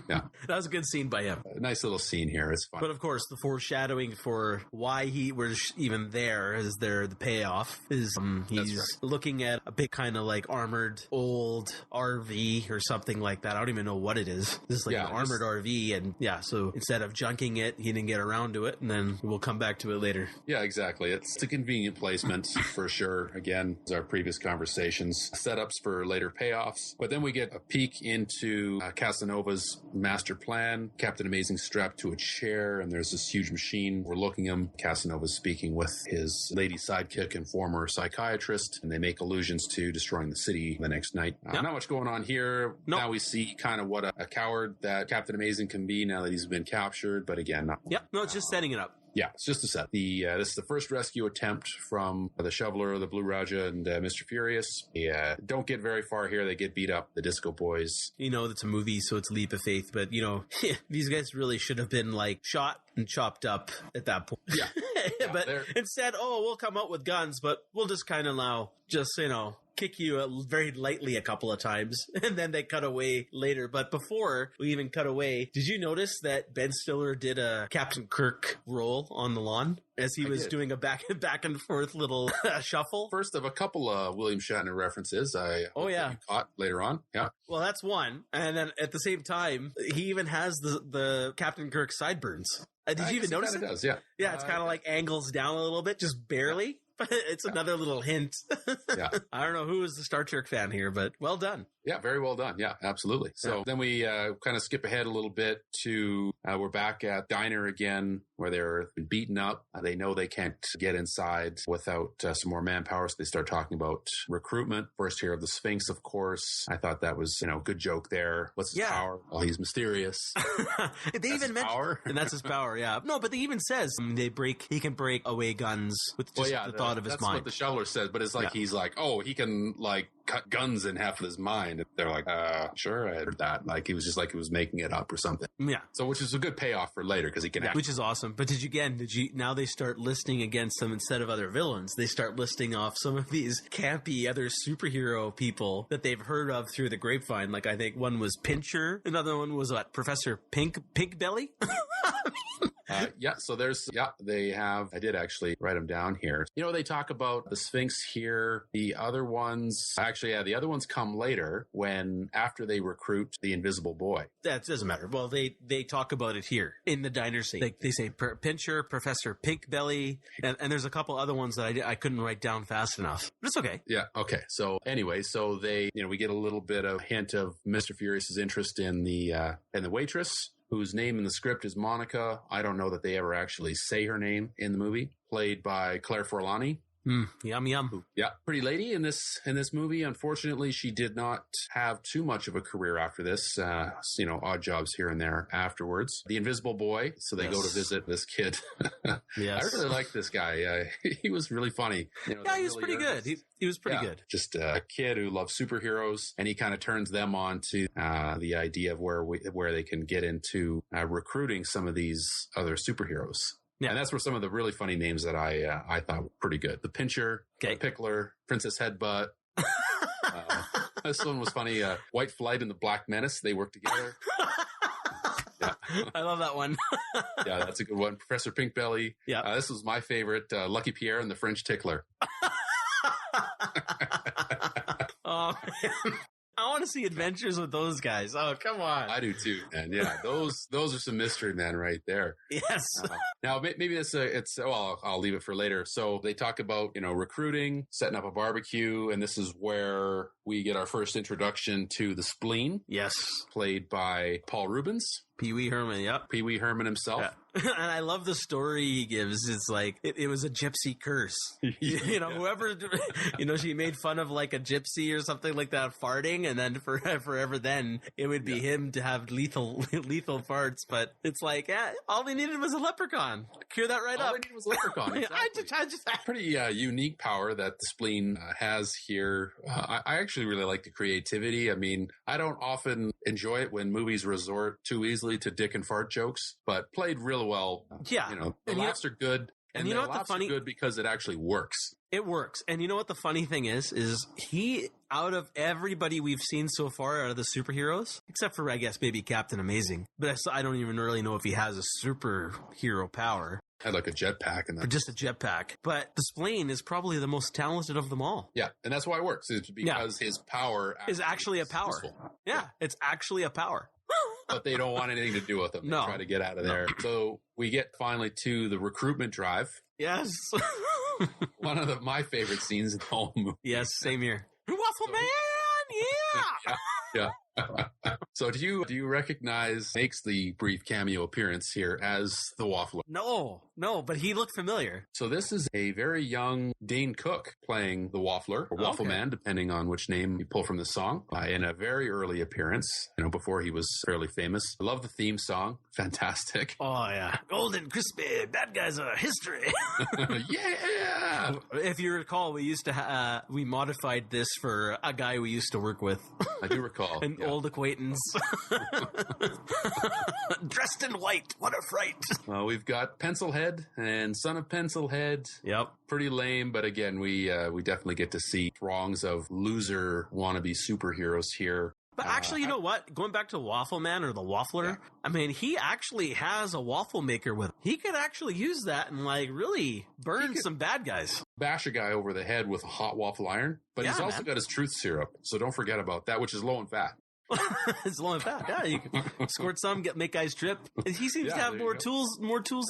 Yeah. That was a good scene by him. A nice little scene here. It's fun. But of course, the foreshadowing for why he was even there is the payoff is he's looking at a big kind of like armored old RV or something like that. I don't even know what it is. This is like an armored RV. And so instead of junking it, he didn't get around to it. And then we'll come back to it later. Yeah, exactly. It's a convenient placement for sure. Again, as our previous conversations, setups for later payoffs. But then we get a peek into Casanova's master plan. Captain Amazing strapped to a chair, and there's this huge machine overlooking him. Casanova's speaking with his lady sidekick and former psychiatrist, and they make allusions to destroying the city the next night. Not much going on here. Nope. Now we see kind of what a coward that Captain Amazing can be now that he's been captured, but again, not. No, it's just setting it up. Yeah, it's just a set. This is the first rescue attempt from the Shoveler, the Blue Raja, and Mr. Furious. They don't get very far here. They get beat up. The Disco Boys. It's a movie, so it's a leap of faith. But, these guys really should have been, like, shot and chopped up at that point. Yeah. But instead, we'll come out with guns, but we'll just kind of now just, kick you very lightly a couple of times, and then they cut away later. But before we even cut away, did you notice that Ben Stiller did a Captain Kirk roll on the lawn as he was doing a back and forth little shuffle? First of a couple of William Shatner references you caught later on. Yeah. Well, that's one. And then at the same time, he even has the Captain Kirk sideburns. Did you even notice it? Does, yeah. Yeah, it's kind of like angles down a little bit, just barely. But it's another little hint. Yeah. I don't know who is the Star Trek fan here, but well done. Yeah, very well done. Yeah, absolutely. So then we kind of skip ahead a little bit to we're back at diner again where they're beaten up. They know they can't get inside without some more manpower. So they start talking about recruitment. First here of the Sphinx, of course. I thought that was, good joke there. What's his power? Well, he's mysterious. They even mention power. And that's his power. Yeah. No, but they even says he can break away guns with just the thought of his mind. That's what the Shoveler says, but it's like he's like, oh, he can like cut guns in half of his mind. They're like, sure, I heard that. Like he was just like he was making it up or something. Yeah. So which is a good payoff for later because he can. Which is awesome. But now they start listing against them instead of other villains. They start listing off some of these campy other superhero people that they've heard of through the grapevine. Like I think one was Pincher. Another one was Professor Pink Belly. So I did actually write them down here. They talk about the Sphinx here. The other ones come later after they recruit the Invisible Boy. That doesn't matter. Well, they talk about it here in the diner scene. They say Pincher, Professor Pink Belly, and there's a couple other ones that I couldn't write down fast enough. But it's okay. Yeah. Okay. So anyway, we get a little bit of hint of Mr. Furious's interest in the waitress, whose name in the script is Monica. I don't know that they ever actually say her name in the movie, played by Claire Forlani. Yum, yum. Yeah, pretty lady in this movie. Unfortunately, she did not have too much of a career after this. Odd jobs here and there afterwards. The Invisible Boy. So they go to visit this kid. Yes. I really like this guy. He was really funny. He was pretty good. He was pretty good. Just a kid who loves superheroes, and he kind of turns them on to the idea of where they can get into recruiting some of these other superheroes. Yeah. And that's where some of the really funny names that I thought were pretty good. The Pincher, the Pickler, Princess Headbutt. This one was funny. White Flight and the Black Menace. They work together. Yeah. I love that one. Yeah, that's a good one. Professor Pinkbelly. Yeah. This was my favorite. Lucky Pierre and the French Tickler. Oh, man. I want to see adventures with those guys. Oh, come on. I do too, man. Yeah, those are some mystery men right there. Yes. Now, maybe I'll leave it for later. So they talk about, recruiting, setting up a barbecue, and this is where we get our first introduction to the Spleen. Yes. Played by Paul Rubens. Pee Wee Herman, yep. Pee Wee Herman himself. Yeah. And I love the story he gives. It's like, it was a gypsy curse. Whoever, she made fun of like a gypsy or something like that farting, and then forever then it would be him to have lethal farts. But it's like, all they needed was a leprechaun. Cure that right up. All they needed was a leprechaun. Exactly. I just pretty unique power that the Spleen has here. I actually really like the creativity. I mean, I don't often enjoy it when movies resort too easily to dick and fart jokes, but played real well. Yeah. The laughs are good. And you know what the funny are good because it actually works. It works. And you know what the funny thing is he, out of everybody we've seen so far, out of the superheroes, except for, I guess, maybe Captain Amazing, but I don't even really know if he has a superhero power. Had like a jetpack and that. Just a jetpack. But the Spleen is probably the most talented of them all. Yeah, and that's why it works. It's because his power is actually a power. Useful. Yeah, it's actually a power. But they don't want anything to do with them. They try to get out of there. So we get finally to the recruitment drive. Yes. One of my favorite scenes in the whole movie. Yes, same here. Waffle Man, yeah. So do you recognize makes the brief cameo appearance here as the Waffler? No, but he looked familiar. So this is a very young Dane Cook playing the Waffler, or Waffle Man, depending on which name you pull from the song, in a very early appearance, before he was fairly famous. I love the theme song. Fantastic. Oh, yeah. Golden, crispy, bad guys are history. Yeah! If you recall, we used to, we modified this for a guy we used to work with. I do recall. An old acquaintance. Dressed in white. What a fright. Well, we've got Pencilhead and Son of Pencilhead. Yep. Pretty lame, but again, we definitely get to see throngs of loser wannabe superheroes here. But actually, you know what? Going back to Waffle Man or the Waffler, I mean, he actually has a waffle maker with him. He could actually use that and really burn some bad guys. Bash a guy over the head with a hot waffle iron, but he's also got his truth syrup. So don't forget about that, which is low in fat. It's low in fat. Yeah, you can squirt some, make guys trip. He seems to have more tools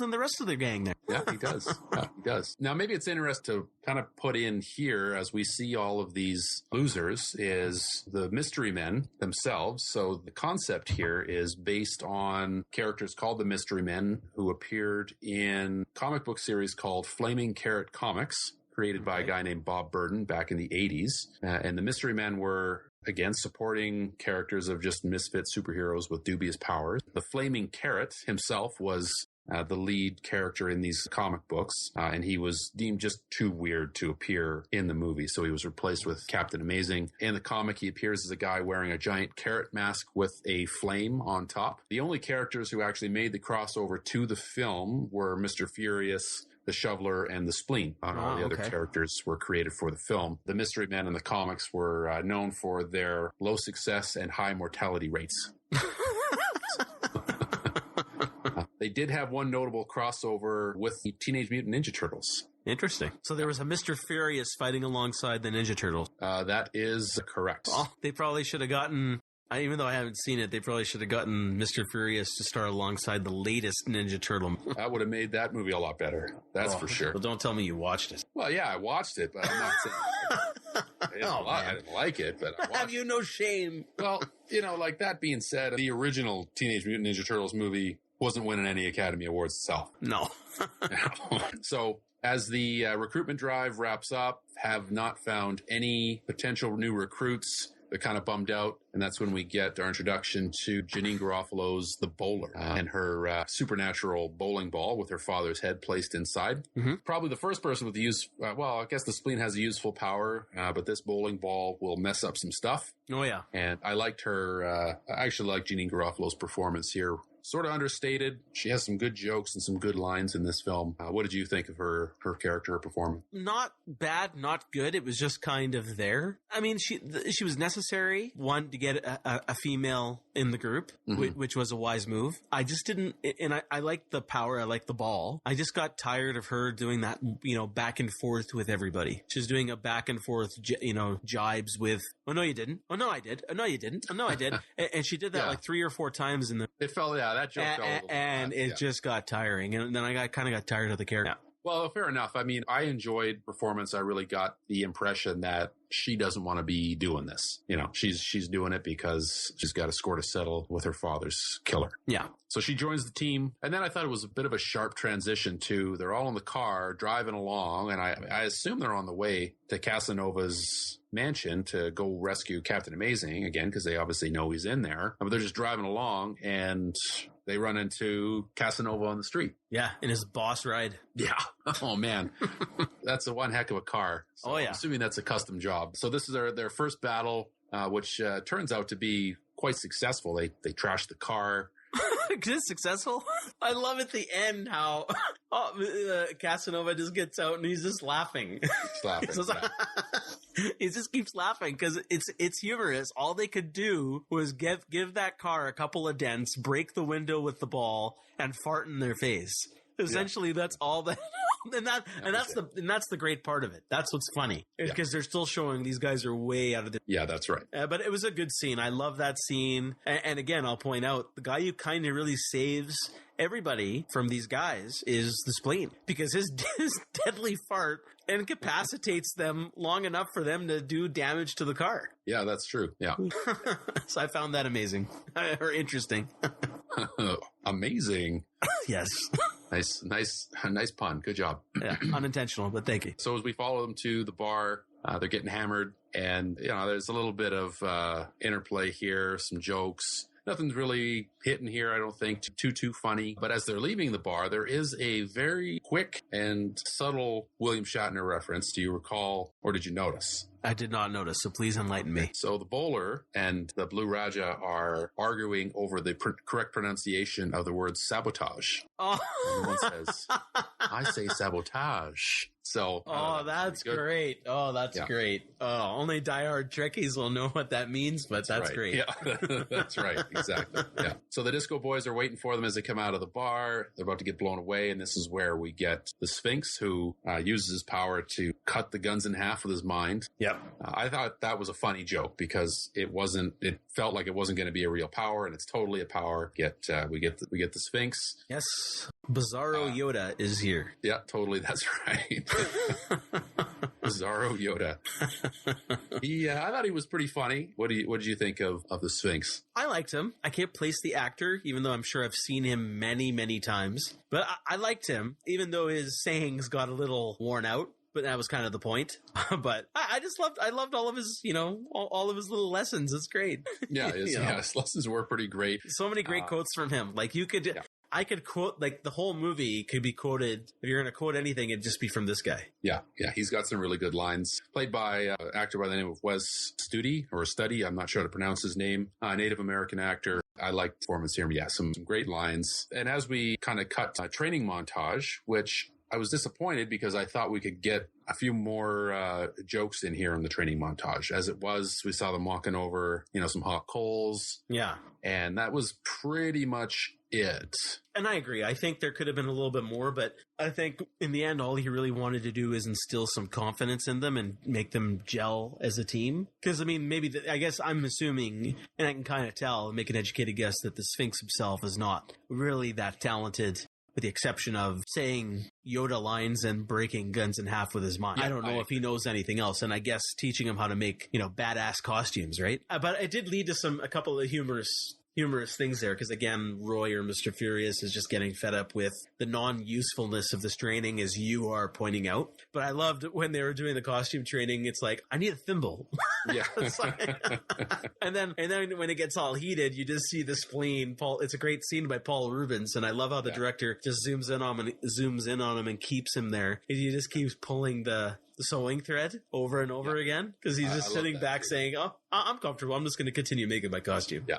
than the rest of the gang there. Yeah, he does. He does. Now, maybe it's interesting to kind of put in here as we see all of these losers is the mystery men themselves. So the concept here is based on characters called the Mystery Men who appeared in a comic book series called Flaming Carrot Comics, created by a guy named Bob Burden back in the 80s. And the Mystery Men were, again, supporting characters of just misfit superheroes with dubious powers. The Flaming Carrot himself was the lead character in these comic books, and he was deemed just too weird to appear in the movie, so he was replaced with Captain Amazing. In the comic, he appears as a guy wearing a giant carrot mask with a flame on top. The only characters who actually made the crossover to the film were Mr. Furious, the Shoveler, and the Spleen. All the other characters were created for the film. The Mystery Men in the comics were known for their low success and high mortality rates. They did have one notable crossover with the Teenage Mutant Ninja Turtles. Interesting. So there was a Mr. Furious fighting alongside the Ninja Turtles. That is correct. Well, they probably should have gotten... even though I haven't seen it, they probably should have gotten Mr. Furious to star alongside the latest Ninja Turtle. That would have made that movie a lot better. That's for sure. Well, don't tell me you watched it. Well, yeah, I watched it, but I'm not saying I didn't like it, but I watched it. Have you no shame? Well, like that being said, the original Teenage Mutant Ninja Turtles movie wasn't winning any Academy Awards itself. No. So as the recruitment drive wraps up, have not found any potential new recruits. They're kind of bummed out. And that's when we get our introduction to Janine Garofalo's The Bowler and her supernatural bowling ball with her father's head placed inside. Mm-hmm. Probably the first person with the use, I guess the spleen has a useful power, but this bowling ball will mess up some stuff. Oh, yeah. And I liked her, I actually like Janine Garofalo's performance here. Sort of understated. She has some good jokes and some good lines in this film. What did you think of her character, her performance? Not bad, not good. It was just kind of there. I mean, she was necessary, one, to get a female in the group, mm-hmm. which was a wise move. I just didn't, and I liked the power, I liked the ball. I just got tired of her doing that, back and forth with everybody. She's doing a back and forth, jibes with, oh, no, you didn't. Oh, no, I did. Oh, no, you didn't. Oh, no, I did. And she did that like 3 or 4 times in the... It felt, that joke fell a little and it just got tiring. And then I kind of got tired of the character. Yeah. Well, fair enough. I mean, I enjoyed performance. I really got the impression that she doesn't want to be doing this. She's doing it because she's got a score to settle with her father's killer. Yeah. So she joins the team. And then I thought it was a bit of a sharp transition to they're all in the car driving along. And I assume they're on the way to Casanova's mansion to go rescue Captain Amazing again, because they obviously know he's in there. But they're just driving along and they run into Casanova on the street. Yeah, in his boss ride. Yeah. Oh, man. That's one heck of a car. So I'm assuming that's a custom job. So this is their first battle, which turns out to be quite successful. They trash the car. Is it successful? I love at the end how Casanova just gets out and he's just laughing. He's laughing. He just keeps laughing because it's humorous. All they could do was give that car a couple of dents, break the window with the ball, and fart in their face. Essentially, that's all that. And that's the great part of it. That's what's funny because they're still showing these guys are way out of the. Yeah, that's right. But it was a good scene. I love that scene. And again, I'll point out the guy who kind of really saves everybody from these guys is the spleen, because his deadly fart incapacitates them long enough for them to do damage to the car. Yeah, that's true. Yeah. So I found that amazing or interesting. Amazing. Yes. Nice pun. Good job. Yeah, unintentional, but thank you. So as we follow them to the bar, they're getting hammered, and there's a little bit of interplay here, some jokes. Nothing's really hitting here, I don't think, too funny. But as they're leaving the bar, there is a very quick and subtle William Shatner reference. Do you recall, or did you notice? I did not notice, so please enlighten me. So the bowler and the Blue Raja are arguing over the correct pronunciation of the word sabotage. Oh. And one says, I say sabotage. So, that's great. Oh, that's great. Oh, only diehard Trekkies will know what that means, but that's great. Yeah, that's right. Exactly. Yeah. So the Disco Boys are waiting for them as they come out of the bar. They're about to get blown away. And this is where we get the Sphinx, who uses his power to cut the guns in half with his mind. Yep. I thought that was a funny joke because it felt like it wasn't going to be a real power, and it's totally a power. We get the Sphinx. Yes. Bizarro Yoda is here. Yeah, totally. That's right. Bizarro Yoda. I thought he was pretty funny. What did you think of the Sphinx? I liked him. I can't place the actor, even though I'm sure I've seen him many, many times. But I liked him, even though his sayings got a little worn out. But that was kind of the point. But I loved all of his, all of his little lessons. It's great. Yeah, his lessons were pretty great. So many great quotes from him. Like I could quote, like the whole movie could be quoted. If you're going to quote anything, it'd just be from this guy. Yeah. He's got some really good lines. Played by an actor by the name of Wes Studi. I'm not sure how to pronounce his name. Native American actor. I like the performance here. Yeah, some great lines. And as we kind of cut a training montage, which I was disappointed because I thought we could get a few more jokes in here in the training montage. As it was, we saw them walking over, some hot coals. Yeah. And that was pretty much it. And I agree. I think there could have been a little bit more, but I think in the end, all he really wanted to do is instill some confidence in them and make them gel as a team. Because, I mean, I guess I'm assuming, and I can kind of tell, make an educated guess that the Sphinx himself is not really that talented, with the exception of saying Yoda lines and breaking guns in half with his mind. Yeah, I don't know if he knows anything else. And I guess teaching him how to make, badass costumes, right? But it did lead to a couple of humorous humorous things there because, again, Roy or Mr. Furious is just getting fed up with the non-usefulness of this training, as you are pointing out. But I loved when they were doing the costume training, it's like, I need a thimble. Yeah. and then when it gets all heated, you just see the spleen. It's a great scene by Paul Rubens, and I love how the director just zooms in on him and keeps him there. He just keeps pulling the sewing thread over and over again because he's just sitting back saying, "Oh, I'm comfortable. I'm just going to continue making my costume." Yeah,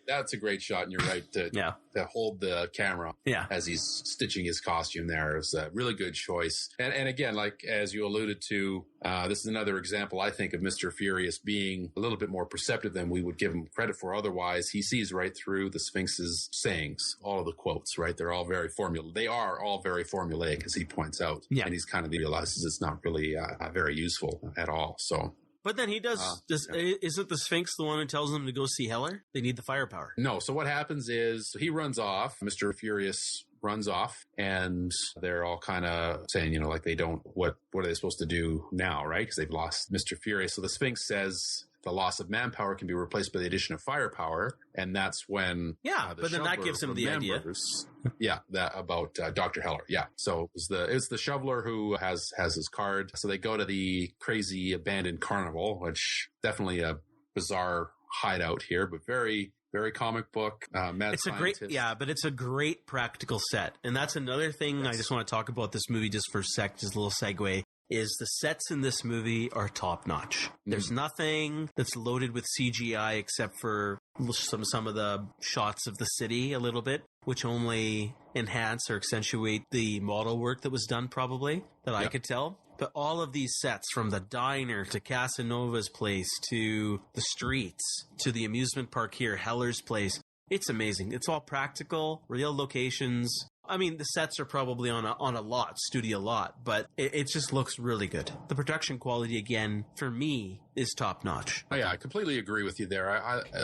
that's a great shot, and you're right to hold the camera as he's stitching his costume there. It's a really good choice. And again, like as you alluded to, this is another example, I think, of Mr. Furious being a little bit more perceptive than we would give him credit for. Otherwise, he sees right through the Sphinx's sayings, all of the quotes, right? They are all very formulaic, as he points out. Yeah. And he's kind of realizes it's not really very useful at all. So, but then he does. Isn't the Sphinx the one who tells them to go see Heller? They need the firepower. No. So what happens is he runs off. Mr. Furious runs off, and they're all kind of saying, you know, like they don't. What are they supposed to do now, right? Because they've lost Mr. Furious. So the Sphinx says the loss of manpower can be replaced by the addition of firepower, and that's when but then that gives him the idea. That about Dr. Heller. Yeah, so it's the shoveler who has his card. So they go to the crazy abandoned carnival, which definitely a bizarre hideout here, but very very comic book. Mad scientist. But it's a great practical set, and that's another thing I just want to talk about this movie just for a sec, just a little segue. Is the sets in this movie are top notch. There's nothing that's loaded with CGI except for some of the shots of the city a little bit, which only enhance or accentuate the model work that was done probably, that I could tell. But all of these sets, from the diner to Casanova's place to the streets to the amusement park here, Heller's place, it's amazing. It's all practical, real locations. I mean, the sets are probably on a studio lot, but it just looks really good. The production quality, again, for me, is top notch. Oh, yeah, I completely agree with you there.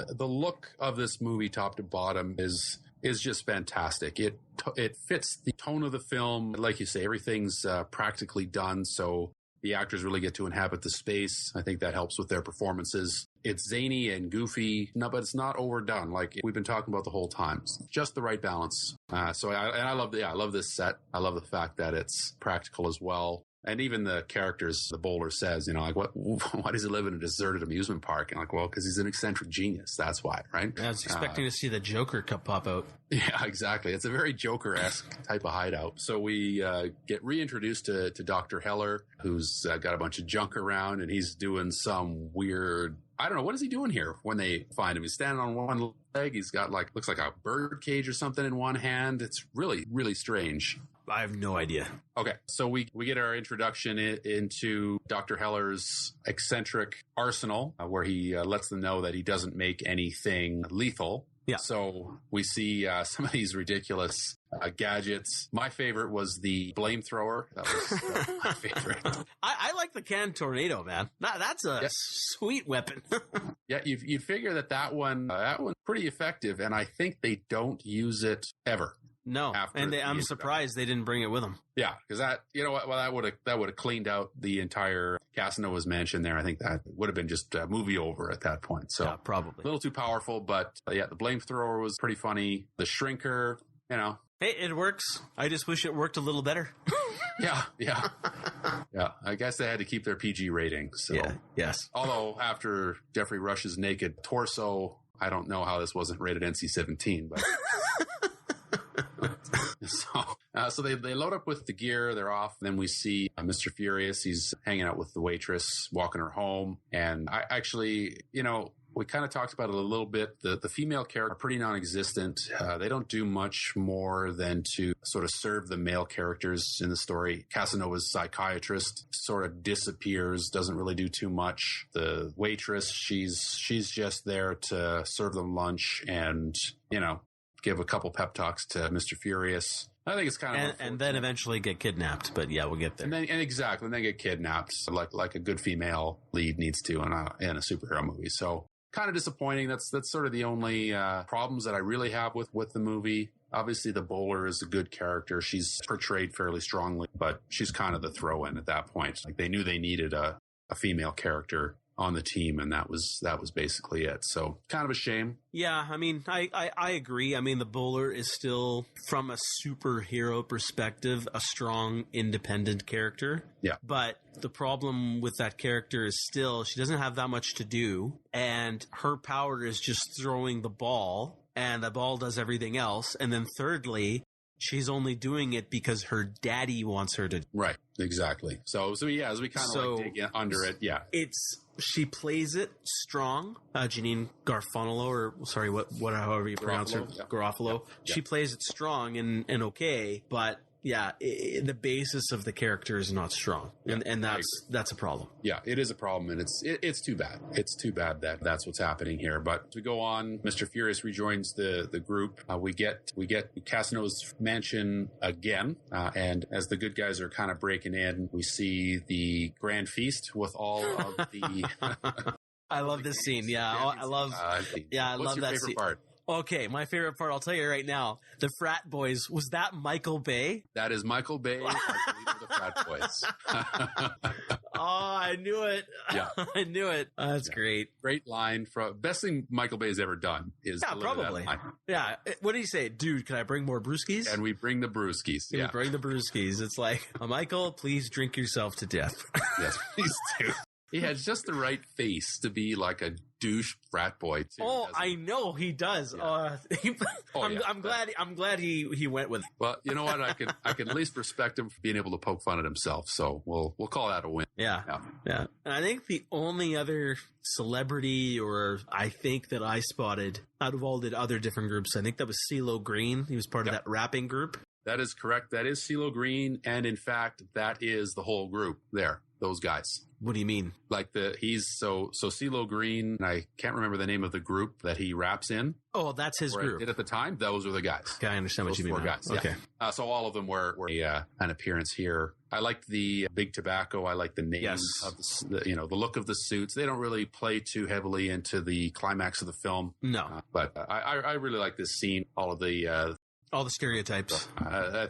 The look of this movie, top to bottom, is just fantastic. It fits the tone of the film. Like you say, everything's practically done, so the actors really get to inhabit the space. I think that helps with their performances. It's zany and goofy, but it's not overdone like we've been talking about the whole time. It's just the right balance. So I love this set. I love the fact that it's practical as well. And even the characters, the bowler says, you know, like, why does he live in a deserted amusement park? And like, well, because he's an eccentric genius. That's why, right? I was expecting to see the Joker pop out. Yeah, exactly. It's a very Joker-esque type of hideout. So we get reintroduced to Dr. Heller, who's got a bunch of junk around, and he's doing some weird, I don't know, what is he doing here when they find him? He's standing on one leg. He's got looks like a bird cage or something in one hand. It's really, really strange. I have no idea. Okay, so we get our introduction into Dr. Heller's eccentric arsenal, where he lets them know that he doesn't make anything lethal. Yeah. So we see some of these ridiculous gadgets. My favorite was the flamethrower. That was my favorite. I like the canned tornado, man. That's a sweet weapon. Yeah, you'd figure that one's pretty effective, and I think they don't use it ever. No, and I'm surprised they didn't bring it with them. Yeah, because that would have cleaned out the entire Casanova's mansion there. I think that would have been just a movie over at that point. So yeah, probably a little too powerful, but the flamethrower was pretty funny. The shrinker, you know. Hey, it works. I just wish it worked a little better. Yeah. I guess they had to keep their PG rating. So yeah, yes. Although after Jeffrey Rush's naked torso, I don't know how this wasn't rated NC-17, but. So they load up with the gear. They're off. Then we see Mr. Furious. He's hanging out with the waitress, walking her home. And I actually, you know, we kind of talked about it a little bit. The female characters are pretty non-existent. They don't do much more than to sort of serve the male characters in the story. Casanova's psychiatrist sort of disappears, doesn't really do too much. The waitress, she's just there to serve them lunch and, you know, give a couple pep talks to Mr. Furious. I think it's kind of and then eventually get kidnapped, but yeah, we'll get there. And then get kidnapped, like a good female lead needs to in a superhero movie. So kind of disappointing. That's sort of the only problems that I really have with the movie. Obviously, the bowler is a good character. She's portrayed fairly strongly, but she's kind of the throw-in at that point. Like they knew they needed a female character on the team, and that was basically it. So kind of a shame. Yeah, I mean, I agree. I mean, the Bowler is still, from a superhero perspective, a strong, independent character. Yeah. But the problem with that character is still she doesn't have that much to do, and her power is just throwing the ball, and the ball does everything else. And then thirdly, she's only doing it because her daddy wants her to. Right. Exactly. So yeah, as we kind of like dig under it, yeah. She plays it strong. Janine Garofalo, or sorry, however you pronounce her, yeah. Garofalo. Yeah. She plays it strong and okay, but yeah, the basis of the character is not strong, and that's a problem. Yeah, it is a problem, and it's too bad. It's too bad that that's what's happening here. But to go on, Mr. Furious rejoins the group. We get Casano's mansion again, and as the good guys are kind of breaking in, we see the grand feast with all of the. I love this scene. Yeah, I love. I love that scene. Part? Okay, my favorite part, I'll tell you right now. The frat boys, was that Michael Bay? That is Michael Bay, our leader of the frat boys. Oh, I knew it. Yeah. I knew it. That's great. Great line. Best thing Michael Bay has ever done is probably. That line. Yeah. What did he say? Dude, can I bring more brewskis? And we bring the brewskis. Yeah. We bring the brewskis. It's like, Michael, please drink yourself to death. Yes, please do. He has just the right face to be like a douche frat boy too. Oh, I know he does. Yeah. I'm glad he went with. Well, you know what? I can at least respect him for being able to poke fun at himself. So we'll call that a win. Yeah. And I think the only other celebrity, or I think that I spotted out of all the other different groups, I think that was CeeLo Green. He was part of that rapping group. That is correct. That is CeeLo Green, and in fact, that is the whole group there. Those guys. What do you mean? Like so CeeLo Green, and I can't remember the name of the group that he raps in. Oh, that's his group. Did at the time. Those were the guys. Okay, I understand what you mean. Four guys. Okay. Yeah. So all of them were an appearance here. I liked the Big Tobacco. I like the names of the look of the suits. They don't really play too heavily into the climax of the film. No. But I really like this scene. All the stereotypes. I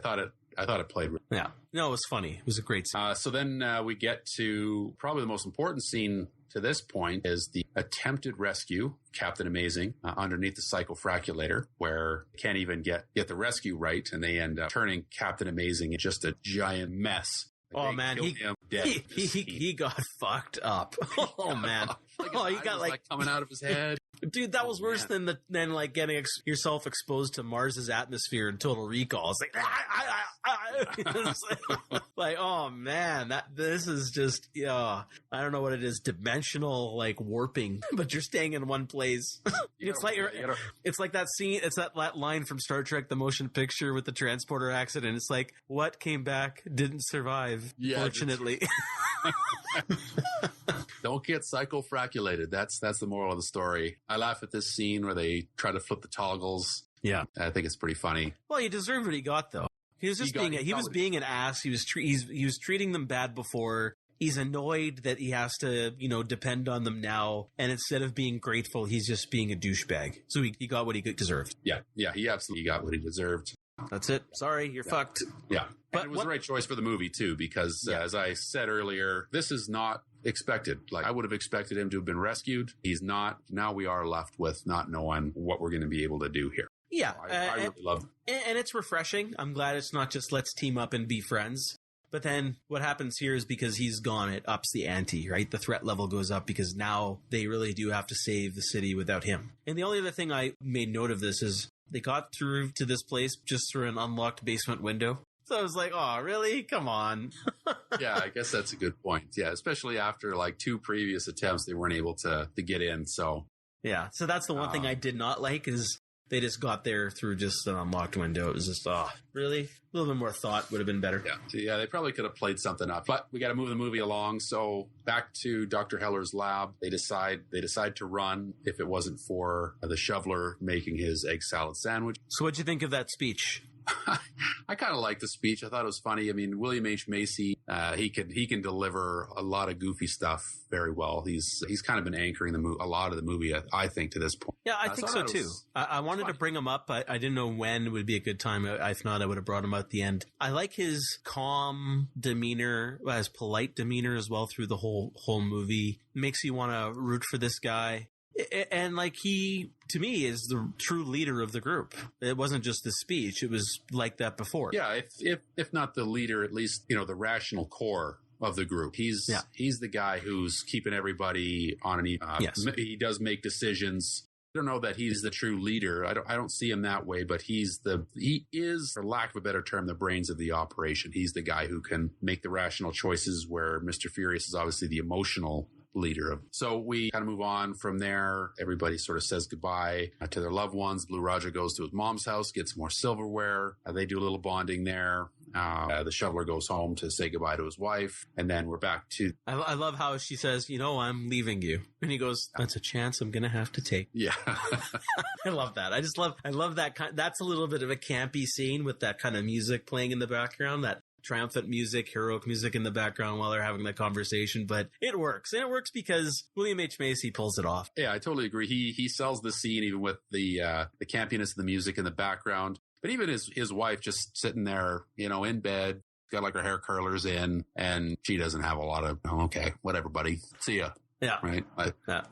thought it played. Yeah. No, it was funny. It was a great scene. So then we get to probably the most important scene to this point is the attempted rescue of Captain Amazing underneath the psychofraculator, where they can't even get the rescue right, and they end up turning Captain Amazing into just a giant mess. Oh man, he got fucked up. Oh man. He got like coming out of his head. Dude, that was worse than like getting yourself exposed to Mars's atmosphere in Total Recall. It's like, oh man, this is just, I don't know what it is, dimensional like warping, but you're staying in one place. It's like that scene. It's that line from Star Trek: The Motion Picture with the transporter accident. It's like, what came back didn't survive. Yeah, fortunately. Don't get psychofraculated. That's the moral of the story. I laugh at this scene where they try to flip the toggles. Yeah, I think it's pretty funny. Well, he deserved what he got, though. He was just being an ass. He was treating them bad before. He's annoyed that he has to, depend on them now. And instead of being grateful, he's just being a douchebag. So he got what he deserved. Yeah, he absolutely got what he deserved. That's it. Sorry, you're fucked. Yeah. But it was the right choice for the movie, too, because as I said earlier, this is not expected. Like, I would have expected him to have been rescued. He's not. Now we are left with not knowing what we're going to be able to do here. Yeah. So I really love it. And it's refreshing. I'm glad it's not just let's team up and be friends. But then what happens here is because he's gone, it ups the ante, right? The threat level goes up because now they really do have to save the city without him. And the only other thing I made note of this is they got through to this place just through an unlocked basement window. So I was like, oh, really? Come on. Yeah, I guess that's a good point. Yeah, especially after like 2 previous attempts, they weren't able to get in. So yeah, so that's the one thing I did not like is they just got there through just an unlocked window. It was just, really? A little bit more thought would have been better. Yeah. So, yeah, they probably could have played something up, but we got to move the movie along. So back to Dr. Heller's lab. They decide to run if it wasn't for the shoveler making his egg salad sandwich. So what'd you think of that speech? I kind of like the speech. I thought it was funny. I mean, William H. Macy, he can deliver a lot of goofy stuff very well. He's kind of been anchoring a lot of the movie, I think, to this point. Yeah, I think so too. I wanted to bring him up. I didn't know when would be a good time. If not, I would have brought him out at the end. I like his calm demeanor, his polite demeanor as well through the whole movie. Makes you want to root for this guy. And like he, to me, is the true leader of the group. It wasn't just the speech. It was like that before. Yeah, if not the leader, at least, the rational core of the group. He's the guy who's keeping everybody on an even. Yes. He does make decisions. I don't know that he's the true leader. I don't see him that way, but he is, for lack of a better term, the brains of the operation. He's the guy who can make the rational choices, where Mr. Furious is obviously the emotional leader. So we kind of move on from there. Everybody sort of says goodbye to their loved ones. Blue Roger goes to his mom's house, gets more silverware. They do a little bonding there. The shoveler goes home to say goodbye to his wife. And then we're back to... I love how she says, I'm leaving you. And he goes, that's a chance I'm going to have to take. Yeah. I love that. I love that. That's a little bit of a campy scene with that kind of music playing in the background, that triumphant music, heroic music in the background while they're having that conversation, but it works. And it works because William H. Macy pulls it off. Yeah, I totally agree. He sells the scene even with the campiness of the music in the background. But even his wife just sitting there, in bed, got like her hair curlers in, and she doesn't have a lot of, okay, whatever, buddy. See ya. Yeah. Right.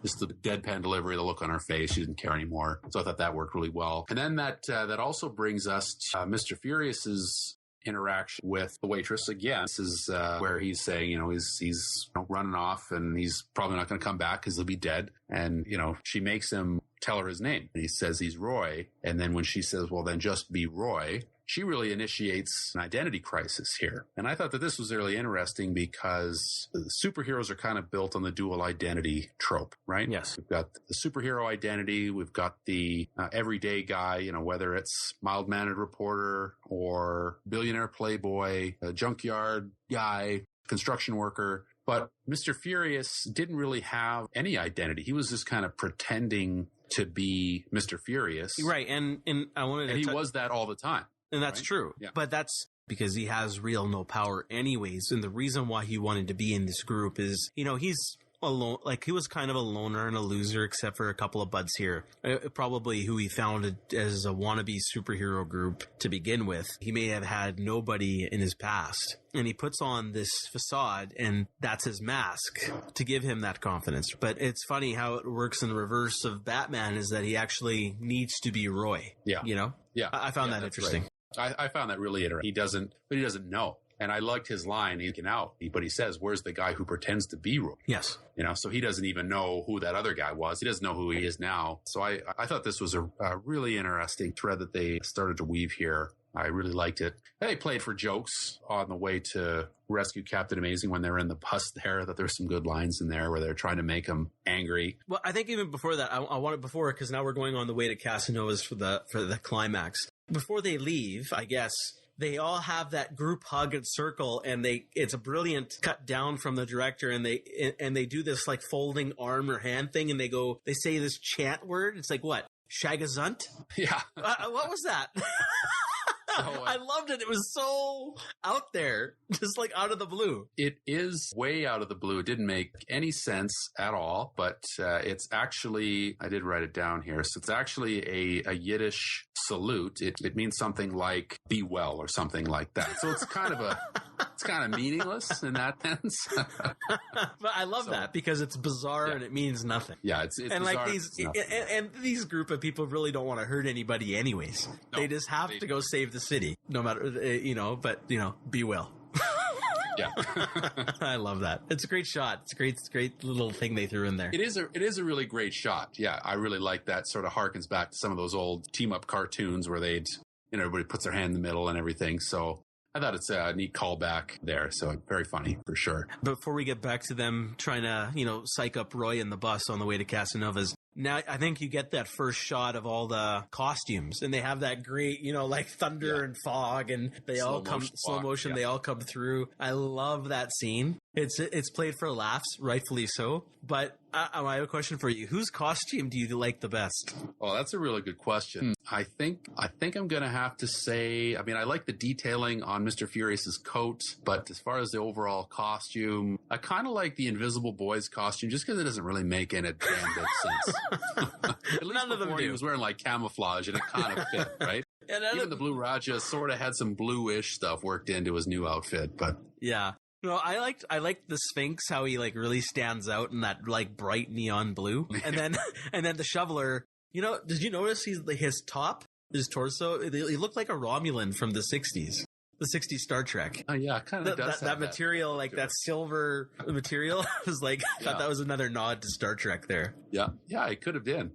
Just the deadpan delivery, the look on her face. She didn't care anymore. So I thought that worked really well. And then that also brings us to Mr. Furious's interaction with the waitress again. This is where he's saying, he's running off, and he's probably not going to come back because he'll be dead. And, she makes him tell her his name. And he says he's Roy. And then when she says, well, then just be Roy, she really initiates an identity crisis here. And I thought that this was really interesting because superheroes are kind of built on the dual identity trope, right? Yes. We've got the superhero identity. We've got the everyday guy, whether it's mild-mannered reporter or billionaire playboy, a junkyard guy, construction worker. But Mr. Furious didn't really have any identity. He was just kind of pretending to be Mr. Furious. Right. And I wanted to... And he was that all the time. And that's true. Yeah. But that's because he has no power anyways. And the reason why he wanted to be in this group is, he's alone. Like, he was kind of a loner and a loser, except for a couple of buds here. Probably who he founded as a wannabe superhero group to begin with. He may have had nobody in his past. And he puts on this facade, and that's his mask to give him that confidence. But it's funny how it works in the reverse of Batman, is that he actually needs to be Roy. Yeah. Yeah. I found that interesting. Right. I found that really interesting. He doesn't know. And I liked his line, but he says, where's the guy who pretends to be Roy? Yes. So he doesn't even know who that other guy was. He doesn't know who he is now. So I thought this was a really interesting thread that they started to weave here. I really liked it. They played for jokes on the way to rescue Captain Amazing when they're in the bus there. That there's some good lines in there where they're trying to make him angry. Well, I think even before that, I want it before, because now we're going on the way to Casanova's for the climax. Before they leave, I guess, they all have that group hug and circle, and it's a brilliant cut down from the director, and they do this like folding arm or hand thing, and they say this chant word. It's like, what? Shagazunt? Yeah. What was that? I loved it. It was so out there, just like out of the blue. It is way out of the blue. It didn't make any sense at all, but it's actually, I did write it down here. So it's actually a Yiddish salute. It means something like "be well" or something like that. So it's kind of meaningless in that sense. But I love that because it's bizarre and it means nothing. Yeah, it's and bizarre, like these group of people really don't want to hurt anybody anyways. No, they just have to go save the city, no matter but be well. Yeah. I love that. It's a great shot. It's a great little thing they threw in there. It is a really great shot. Yeah, I really like that. Sort of harkens back to some of those old team up cartoons where everybody puts their hand in the middle and everything. So I thought it's a neat callback there. So very funny for sure. Before we get back to them trying to, psych up Roy in the bus on the way to Casanova's, now I think you get that first shot of all the costumes, and they have that great, like thunder and fog, and they all come slow motion. Yeah. They all come through. I love that scene. It's played for laughs, rightfully so. But I have a question for you. Whose costume do you like the best? Oh, that's a really good question. I think I'm going to have to say, I mean, I like the detailing on Mr. Furious's coat, but as far as the overall costume, I kind of like the Invisible Boy's costume just because it doesn't really make any damn bit sense. At least None of them before do. he was wearing like camouflage and it kind of fit, right? And Even the Blue Raja sort of had some bluish stuff worked into his new outfit, but yeah. No, I liked the Sphinx, how he like really stands out in that like bright neon blue. And then the Shoveler, you know, did you notice his top, his torso, he looked like a Romulan from the 60s. The 60s Star Trek. oh yeah, kind of does That material, like that silver material, was like, I thought that was another nod to Star Trek there. Yeah, it could have been.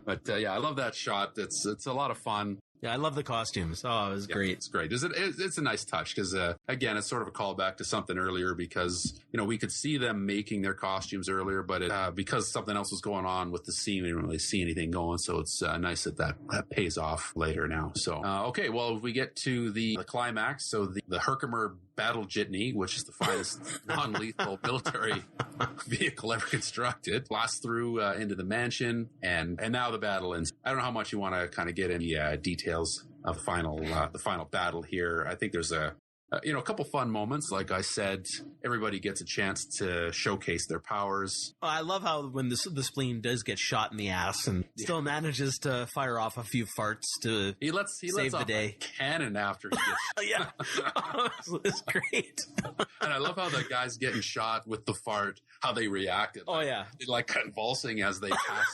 But yeah, I love that shot. It's a lot of fun. Yeah, I love the costumes. Oh, it was great. It's great. It's a nice touch because, again, it's sort of a callback to something earlier because, you know, we could see them making their costumes earlier, but because something else was going on with the scene, we didn't really see anything going. So it's nice that pays off later now. So, okay, well, if we get to the climax, so the Herkimer Battle Jitney, which is the finest non-lethal military vehicle ever constructed, blasts through into the mansion, and now the battle ends. I don't know how much you want to kind of get any details of the final battle here. I think there's a couple fun moments. Like I said, everybody gets a chance to showcase their powers. I love how when the spleen does get shot in the ass and still manages to fire off a few farts to save the day. A cannon after he gets yeah, it's great. And I love how the guys getting shot with the fart, how they reacted. Oh yeah, like convulsing as they pass.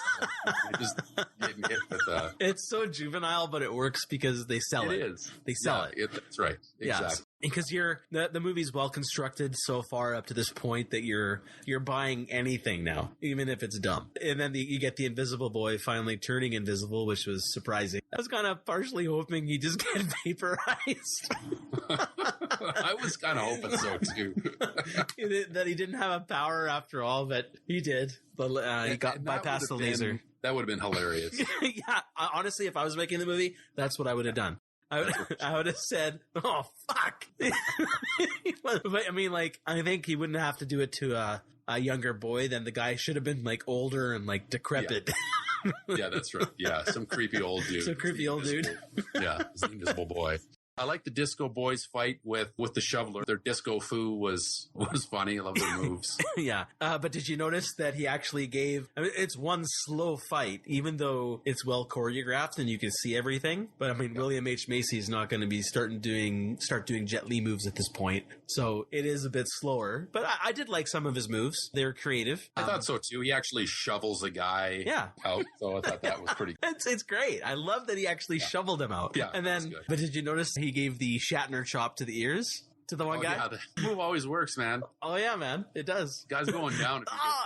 They just getting hit with It's so juvenile, but it works because they sell it. It is. They sell it. That's right. Exactly. Yeah. Because the movie's well constructed so far up to this point that you're buying anything now, even if it's dumb. And then you get the Invisible Boy finally turning invisible, which was surprising. I was kind of partially hoping he'd just get vaporized. I was kind of hoping so too. That he didn't have a power after all, but he did. But he got bypassed the laser. That would have been hilarious. Yeah, honestly, if I was making the movie, that's what I would have done. I would have said, "Oh fuck!" But I mean, like, I think he wouldn't have to do it to a younger boy. Then the guy should have been like older and like decrepit. Yeah, that's right. Yeah, some creepy old dude. Some creepy old dude. Yeah, it's the Invisible Boy. I like the Disco Boys fight with the Shoveler. Their disco foo was funny. I love their moves. Yeah. But did you notice that he actually gave, I mean, it's one slow fight, even though it's well choreographed and you can see everything. But I mean, William H. Macy's not going to be start doing Jet Li moves at this point. So it is a bit slower, but I did like some of his moves. They were creative. I thought so too. He actually shovels a guy out. So I thought that was pretty good. It's great. I love that he actually shoveled him out. Yeah. And then, but did you notice he gave the Shatner chop to the ears to the one guy? Yeah, the move always works, man. Oh yeah, man, it does. Guy's going down.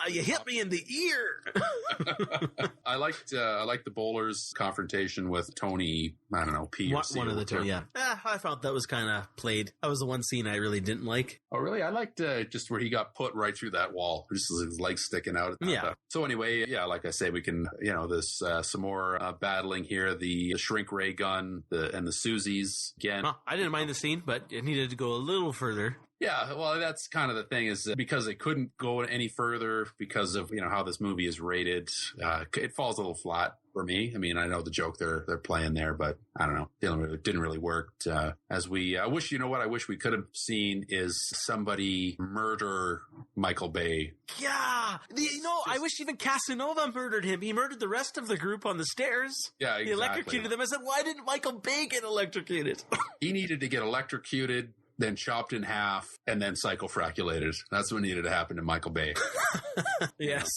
You hit me in the ear. I liked the Bowlers' confrontation with Tony. I don't know, P or C. One of the two, yeah. I felt that was kind of played. That was the one scene I really didn't like. Oh, really? I liked just where he got put right through that wall, just his legs sticking out. Yeah. So anyway, yeah, like I say, we can, there's some more battling here. The shrink ray gun, and the Susies again. I didn't mind the scene, but it needed to go a little further. Yeah, well, that's kind of the thing is because they couldn't go any further because of, how this movie is rated. It falls a little flat for me. I mean, I know the joke they're playing there, but I don't know. It didn't really work. I wish we could have seen is somebody murder Michael Bay. Yeah. I wish even Casanova murdered him. He murdered the rest of the group on the stairs. Yeah, exactly. He electrocuted them. I said, why didn't Michael Bay get electrocuted? He needed to get electrocuted, then chopped in half, and then psychofraculated. That's what needed to happen to Michael Bay. Yes.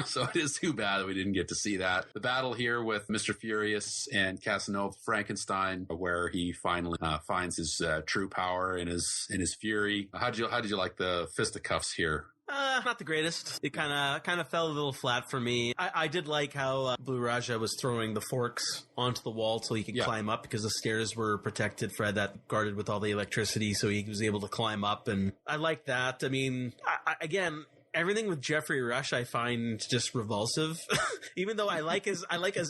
So it is too bad that we didn't get to see that. The battle here with Mr. Furious and Casanova Frankenstein, where he finally finds his true power in his fury. How did you like the fisticuffs here? Not the greatest. It kind of fell a little flat for me. I did like how Blue Raja was throwing the forks onto the wall so he could climb up because the stairs were protected for that guarded with all the electricity, so he was able to climb up, and I like that. I mean, again, everything with Jeffrey Rush I find just revulsive. Even though I like his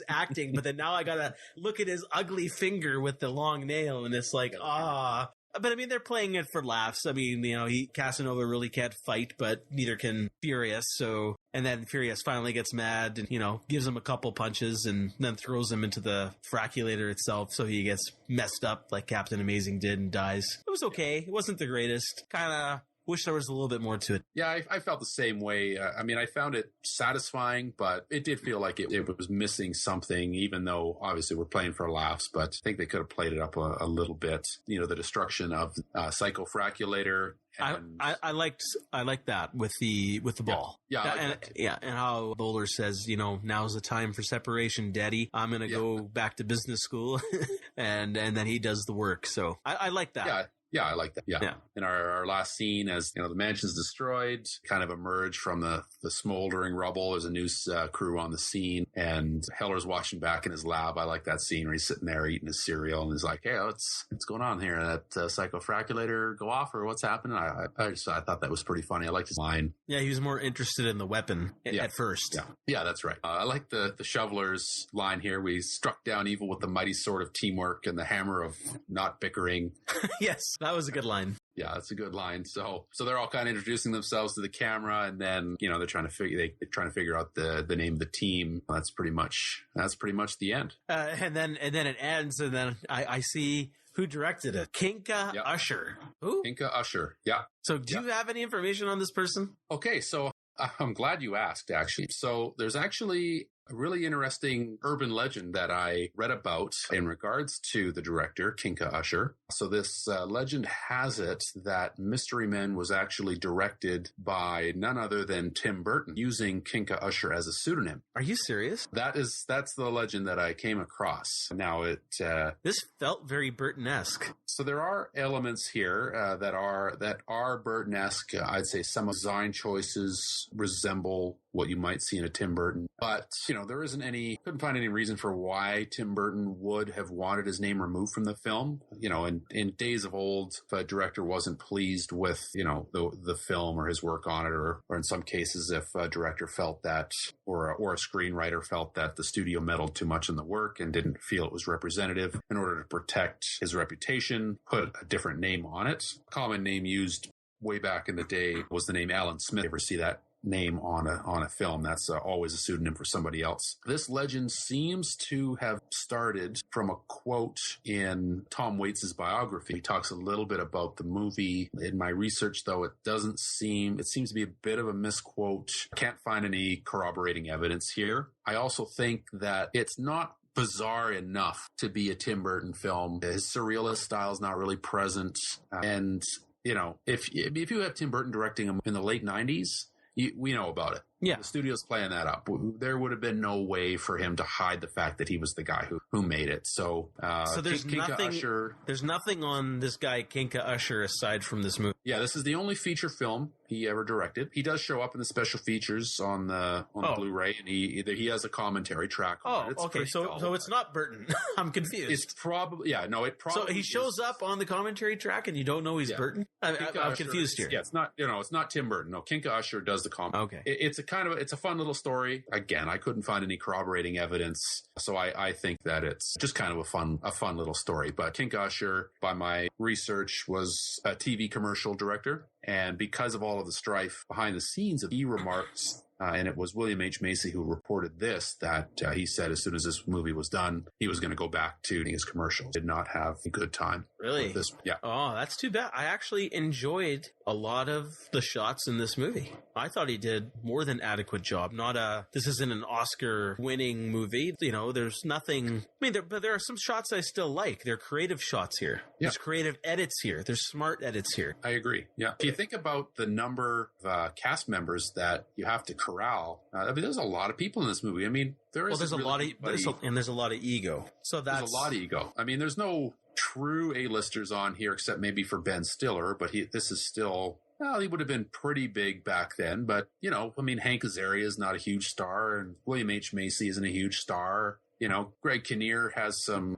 acting, but then now I gotta look at his ugly finger with the long nail, and it's like, But I mean, they're playing it for laughs. I mean, Casanova really can't fight, but neither can Furious. And then Furious finally gets mad and, gives him a couple punches and then throws him into the fraculator itself. So he gets messed up like Captain Amazing did and dies. It was okay. It wasn't the greatest. Kind of wish there was a little bit more to it. Yeah, I felt the same way. I found it satisfying, but it did feel like it was missing something, even though obviously we're playing for laughs, but I think they could have played it up a little bit. The destruction of Psycho Fraculator. I liked that with the ball. Yeah, and how Bowler says, now's the time for separation, Daddy. I'm gonna go back to business school, and then he does the work. So I like that. Yeah. Yeah, I like that. Yeah. In our last scene, as the mansion's destroyed, kind of emerge from the smoldering rubble. There's a news crew on the scene, and Heller's watching back in his lab. I like that scene where he's sitting there eating his cereal, and he's like, "Hey, what's going on here? That psychofraculator go off, or what's happening?" I thought that was pretty funny. I liked his line. Yeah, he was more interested in the weapon at first. Yeah, that's right. I like the shoveler's line here. We struck down evil with the mighty sword of teamwork and the hammer of not bickering. Yes. That was a good line. Yeah, that's a good line. So they're all kind of introducing themselves to the camera, and then they're trying to figure out the name of the team. That's pretty much the end. And then it ends, and then I see who directed it. Kinka Usher. Who? Kinka Usher. Yeah. So do you have any information on this person? Okay, so I'm glad you asked, actually. So there's actually a really interesting urban legend that I read about in regards to the director, Kinka Usher. So this legend has it that Mystery Men was actually directed by none other than Tim Burton, using Kinka Usher as a pseudonym. Are you serious? That's the legend that I came across. Now this felt very Burton-esque. So there are elements here that are Burton-esque. I'd say some design choices resemble what you might see in a Tim Burton. But, couldn't find any reason for why Tim Burton would have wanted his name removed from the film. In days of old, if a director wasn't pleased with, the film or his work on it, or in some cases, if a director felt that, or a screenwriter felt that the studio meddled too much in the work and didn't feel it was representative, in order to protect his reputation, put a different name on it. A common name used way back in the day was the name Alan Smith. You ever see that name on a film? That's always a pseudonym for somebody else. This legend seems to have started from a quote in Tom Waits' biography. He talks a little bit about the movie. In my research, though, it seems to be a bit of a misquote. Can't find any corroborating evidence here. I also think that it's not bizarre enough to be a Tim Burton film. His surrealist style is not really present. And, if you have Tim Burton directing him in the late 90s, we know about it. Yeah. The studio's playing that up. There would have been no way for him to hide the fact that he was the guy who made it. So there's there's nothing on this guy, Kinka Usher, aside from this movie. Yeah, this is the only feature film he ever directed. He does show up in the special features on the Blu-ray, and he has a commentary track on it. It's okay. So it's not Burton. I'm confused. It's probably So he shows up on the commentary track, and you don't know he's Burton. I'm confused here. Yeah, it's not Tim Burton. No, Kinka Usher does the commentary. Okay. It's a fun little story. Again, I couldn't find any corroborating evidence, so I think that it's just kind of a fun little story. But Kinka Usher, by my research, was a TV commercial director, and because of all of the strife behind the scenes, he remarks. And it was William H. Macy who reported this, that he said as soon as this movie was done, he was going to go back to his commercials. Did not have a good time. Really? This. Yeah. Oh, that's too bad. I actually enjoyed a lot of the shots in this movie. I thought he did more than adequate job. This isn't an Oscar-winning movie. There's nothing. But there are some shots I still like. There are creative shots here. Yeah. There's creative edits here. There's smart edits here. I agree. Yeah. If you think about the number of cast members that you have to corral, there's a lot of people in this movie. There's a lot of ego. So there's a lot of ego. There's no true A-listers on here except maybe for Ben Stiller, but this is still. Well, he would have been pretty big back then, but Hank Azaria is not a huge star, and William H. Macy isn't a huge star. Greg Kinnear has some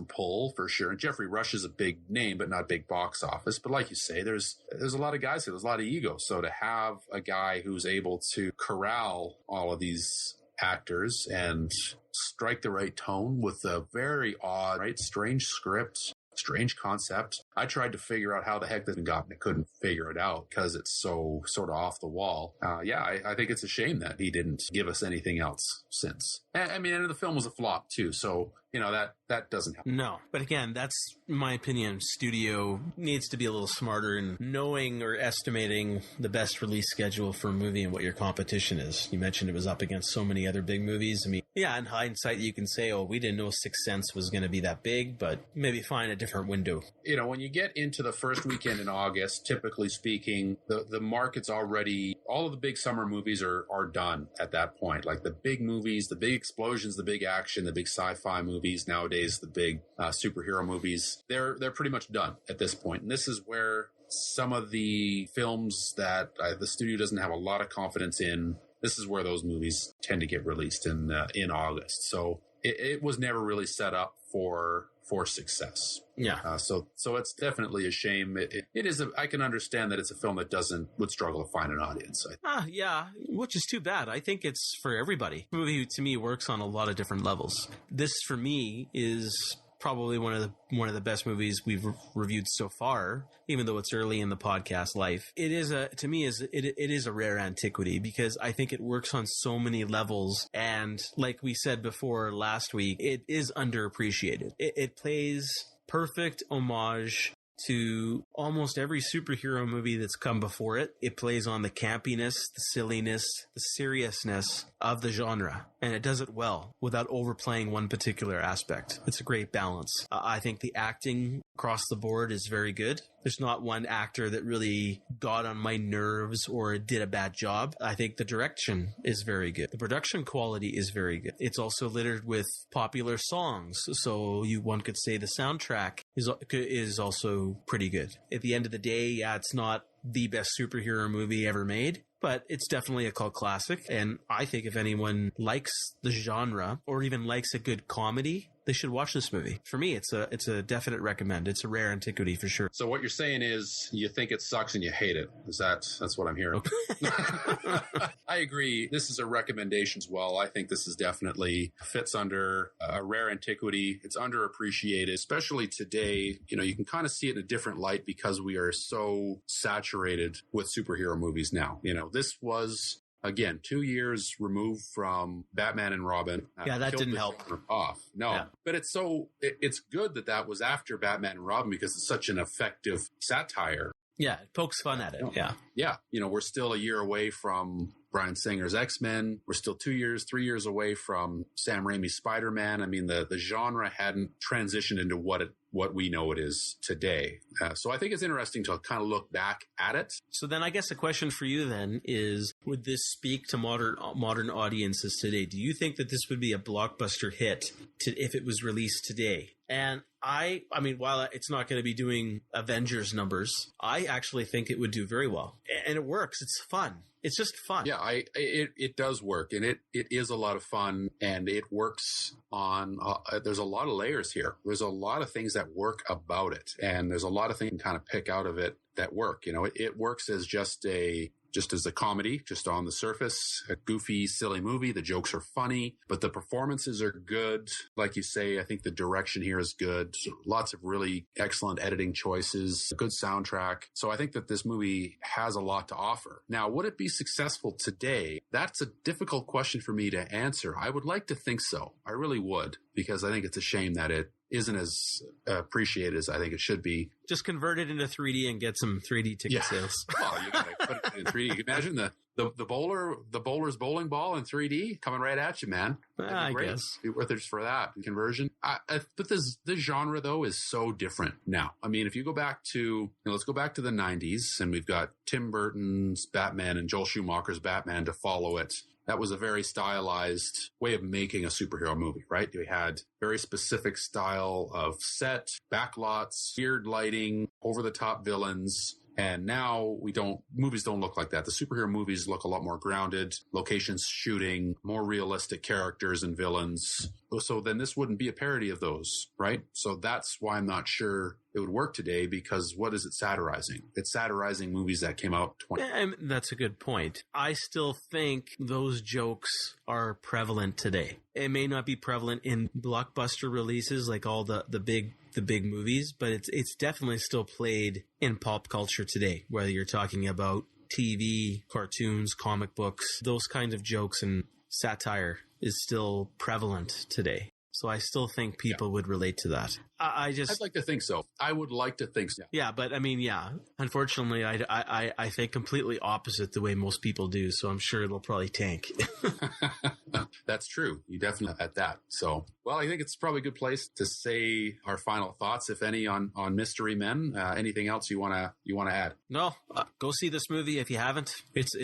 pull for sure. And Jeffrey Rush is a big name, but not big box office. But like you say, there's a lot of guys here. There's a lot of ego. So to have a guy who's able to corral all of these actors and strike the right tone with a very odd, strange script, strange concept. I tried to figure out how the heck this got, and I couldn't figure it out because it's so sort of off the wall. I think it's a shame that he didn't give us anything else since. And the film was a flop too, so that doesn't help. No, but again, that's my opinion. Studio needs to be a little smarter in knowing or estimating the best release schedule for a movie and what your competition is. You mentioned it was up against so many other big movies. I mean, yeah, in hindsight, you can say, oh, we didn't know Sixth Sense was going to be that big, but maybe find a different window. When you get into the first weekend in August, typically speaking, the market's already, all of the big summer movies are done at that point. Like the big movies, the big explosions, the big action, the big sci-fi movies nowadays, the big superhero movies, they're pretty much done at this point. And this is where some of the films that the studio doesn't have a lot of confidence in, this is where those movies tend to get released in August. So it was never really set up for success. Yeah. So it's definitely a shame. It is. I can understand that it's a film that would struggle to find an audience. Yeah, which is too bad. I think it's for everybody. The movie to me works on a lot of different levels. This for me is probably one of the best movies we've reviewed so far, even though it's early in the podcast life. It is a rare antiquity because I think it works on so many levels. And like we said before last week, it is underappreciated. It plays perfect homage to almost every superhero movie that's come before it. It plays on the campiness, the silliness, the seriousness of the genre, and it does it well without overplaying one particular aspect. It's a great balance. I think the acting across the board is very good. There's not one actor that really got on my nerves or did a bad job. I think the direction is very good. The production quality is very good. It's also littered with popular songs, so one could say the soundtrack is also pretty good. At the end of the day, yeah, it's not the best superhero movie ever made, but it's definitely a cult classic. And I think if anyone likes the genre or even likes a good comedy, they should watch this movie. For me, it's a definite recommend. It's a rare antiquity for sure. So what you're saying is you think it sucks and you hate it. That's what I'm hearing. Okay. I agree. This is a recommendation as well. I think this is definitely fits under a rare antiquity. It's underappreciated, especially today. You can kind of see it in a different light because we are so saturated with superhero movies now. This was, again, 2 years removed from Batman and Robin. Yeah, that didn't help. Off. No, yeah. But it's good that was after Batman and Robin because it's such an effective satire. Yeah, it pokes fun at it. Yeah. Yeah. We're still a year away from Bryan Singer's X-Men. We're still 3 years away from Sam Raimi's Spider-Man. I mean, the genre hadn't transitioned into what we know it is today. So I think it's interesting to kind of look back at it. So then I guess a question for you then is, would this speak to modern audiences today? Do you think that this would be a blockbuster hit if it was released today? And I mean, while it's not going to be doing Avengers numbers, I actually think it would do very well. And it works. It's fun. It's just fun. Yeah, it does work, and it is a lot of fun, and it works on. There's a lot of layers here. There's a lot of things that work about it, and there's a lot of things you can kind of pick out of it that work. It works as just as a comedy, just on the surface, a goofy, silly movie. The jokes are funny, but the performances are good. Like you say, I think the direction here is good. Lots of really excellent editing choices, a good soundtrack. So I think that this movie has a lot to offer. Now, would it be successful today? That's a difficult question for me to answer. I would like to think so. I really would, because I think it's a shame that it isn't as appreciated as I think it should be. Just convert it into 3D and get some 3D ticket sales. Well, you gotta put it in 3D. You can imagine the bowler's bowling ball in 3D coming right at you, man. I guess. Whether it's for that conversion. But this genre though is so different now. I mean, if you go back to, let's go back to the 90s, and we've got Tim Burton's Batman and Joel Schumacher's Batman to follow it. That was a very stylized way of making a superhero movie, right? We had very specific style of set, backlots, weird lighting, over-the-top villains. And now movies don't look like that. The superhero movies look a lot more grounded, locations shooting, more realistic characters and villains. So then this wouldn't be a parody of those, right? So that's why I'm not sure it would work today, because what is it satirizing? It's satirizing movies that came out 20. And that's a good point. I still think those jokes are prevalent today. It may not be prevalent in blockbuster releases like all the big movies, but it's definitely still played in pop culture today, whether you're talking about TV, cartoons, comic books, those kinds of jokes and satire is still prevalent today. So I still think people would relate to that. I'd like to think so. I would like to think so. Yeah, but I mean, unfortunately, I think completely opposite the way most people do. So I'm sure it'll probably tank. That's true. You definitely at that. So, well, I think it's probably a good place to say our final thoughts, if any, on Mystery Men. Anything else you want to add? No, go see this movie if you haven't. It's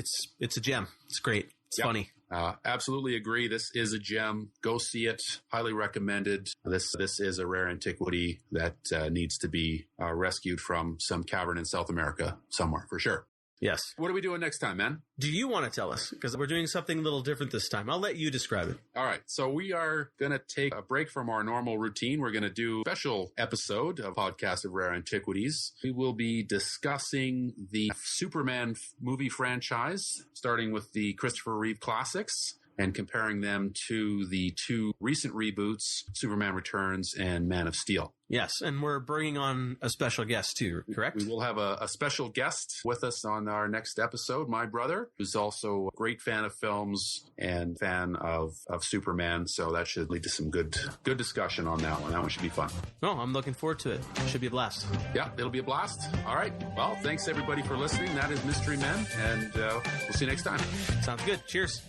a gem. It's great. It's funny. Absolutely agree. This is a gem. Go see it. Highly recommended. This is a rare antiquity that needs to be rescued from some cavern in South America somewhere, for sure. Yes. What are we doing next time, man? Do you want to tell us? Because we're doing something a little different this time. I'll let you describe it. All right. So we are going to take a break from our normal routine. We're going to do a special episode of Podcast of Rare Antiquities. We will be discussing the Superman movie franchise, starting with the Christopher Reeve classics, and comparing them to the two recent reboots, Superman Returns and Man of Steel. Yes, and we're bringing on a special guest too, correct? We will have a special guest with us on our next episode, my brother, who's also a great fan of films and fan of Superman. So that should lead to some good discussion on that one. That one should be fun. No, I'm looking forward to it. Should be a blast. Yeah, it'll be a blast. All right. Well, thanks everybody for listening. That is Mystery Men, and we'll see you next time. Sounds good. Cheers.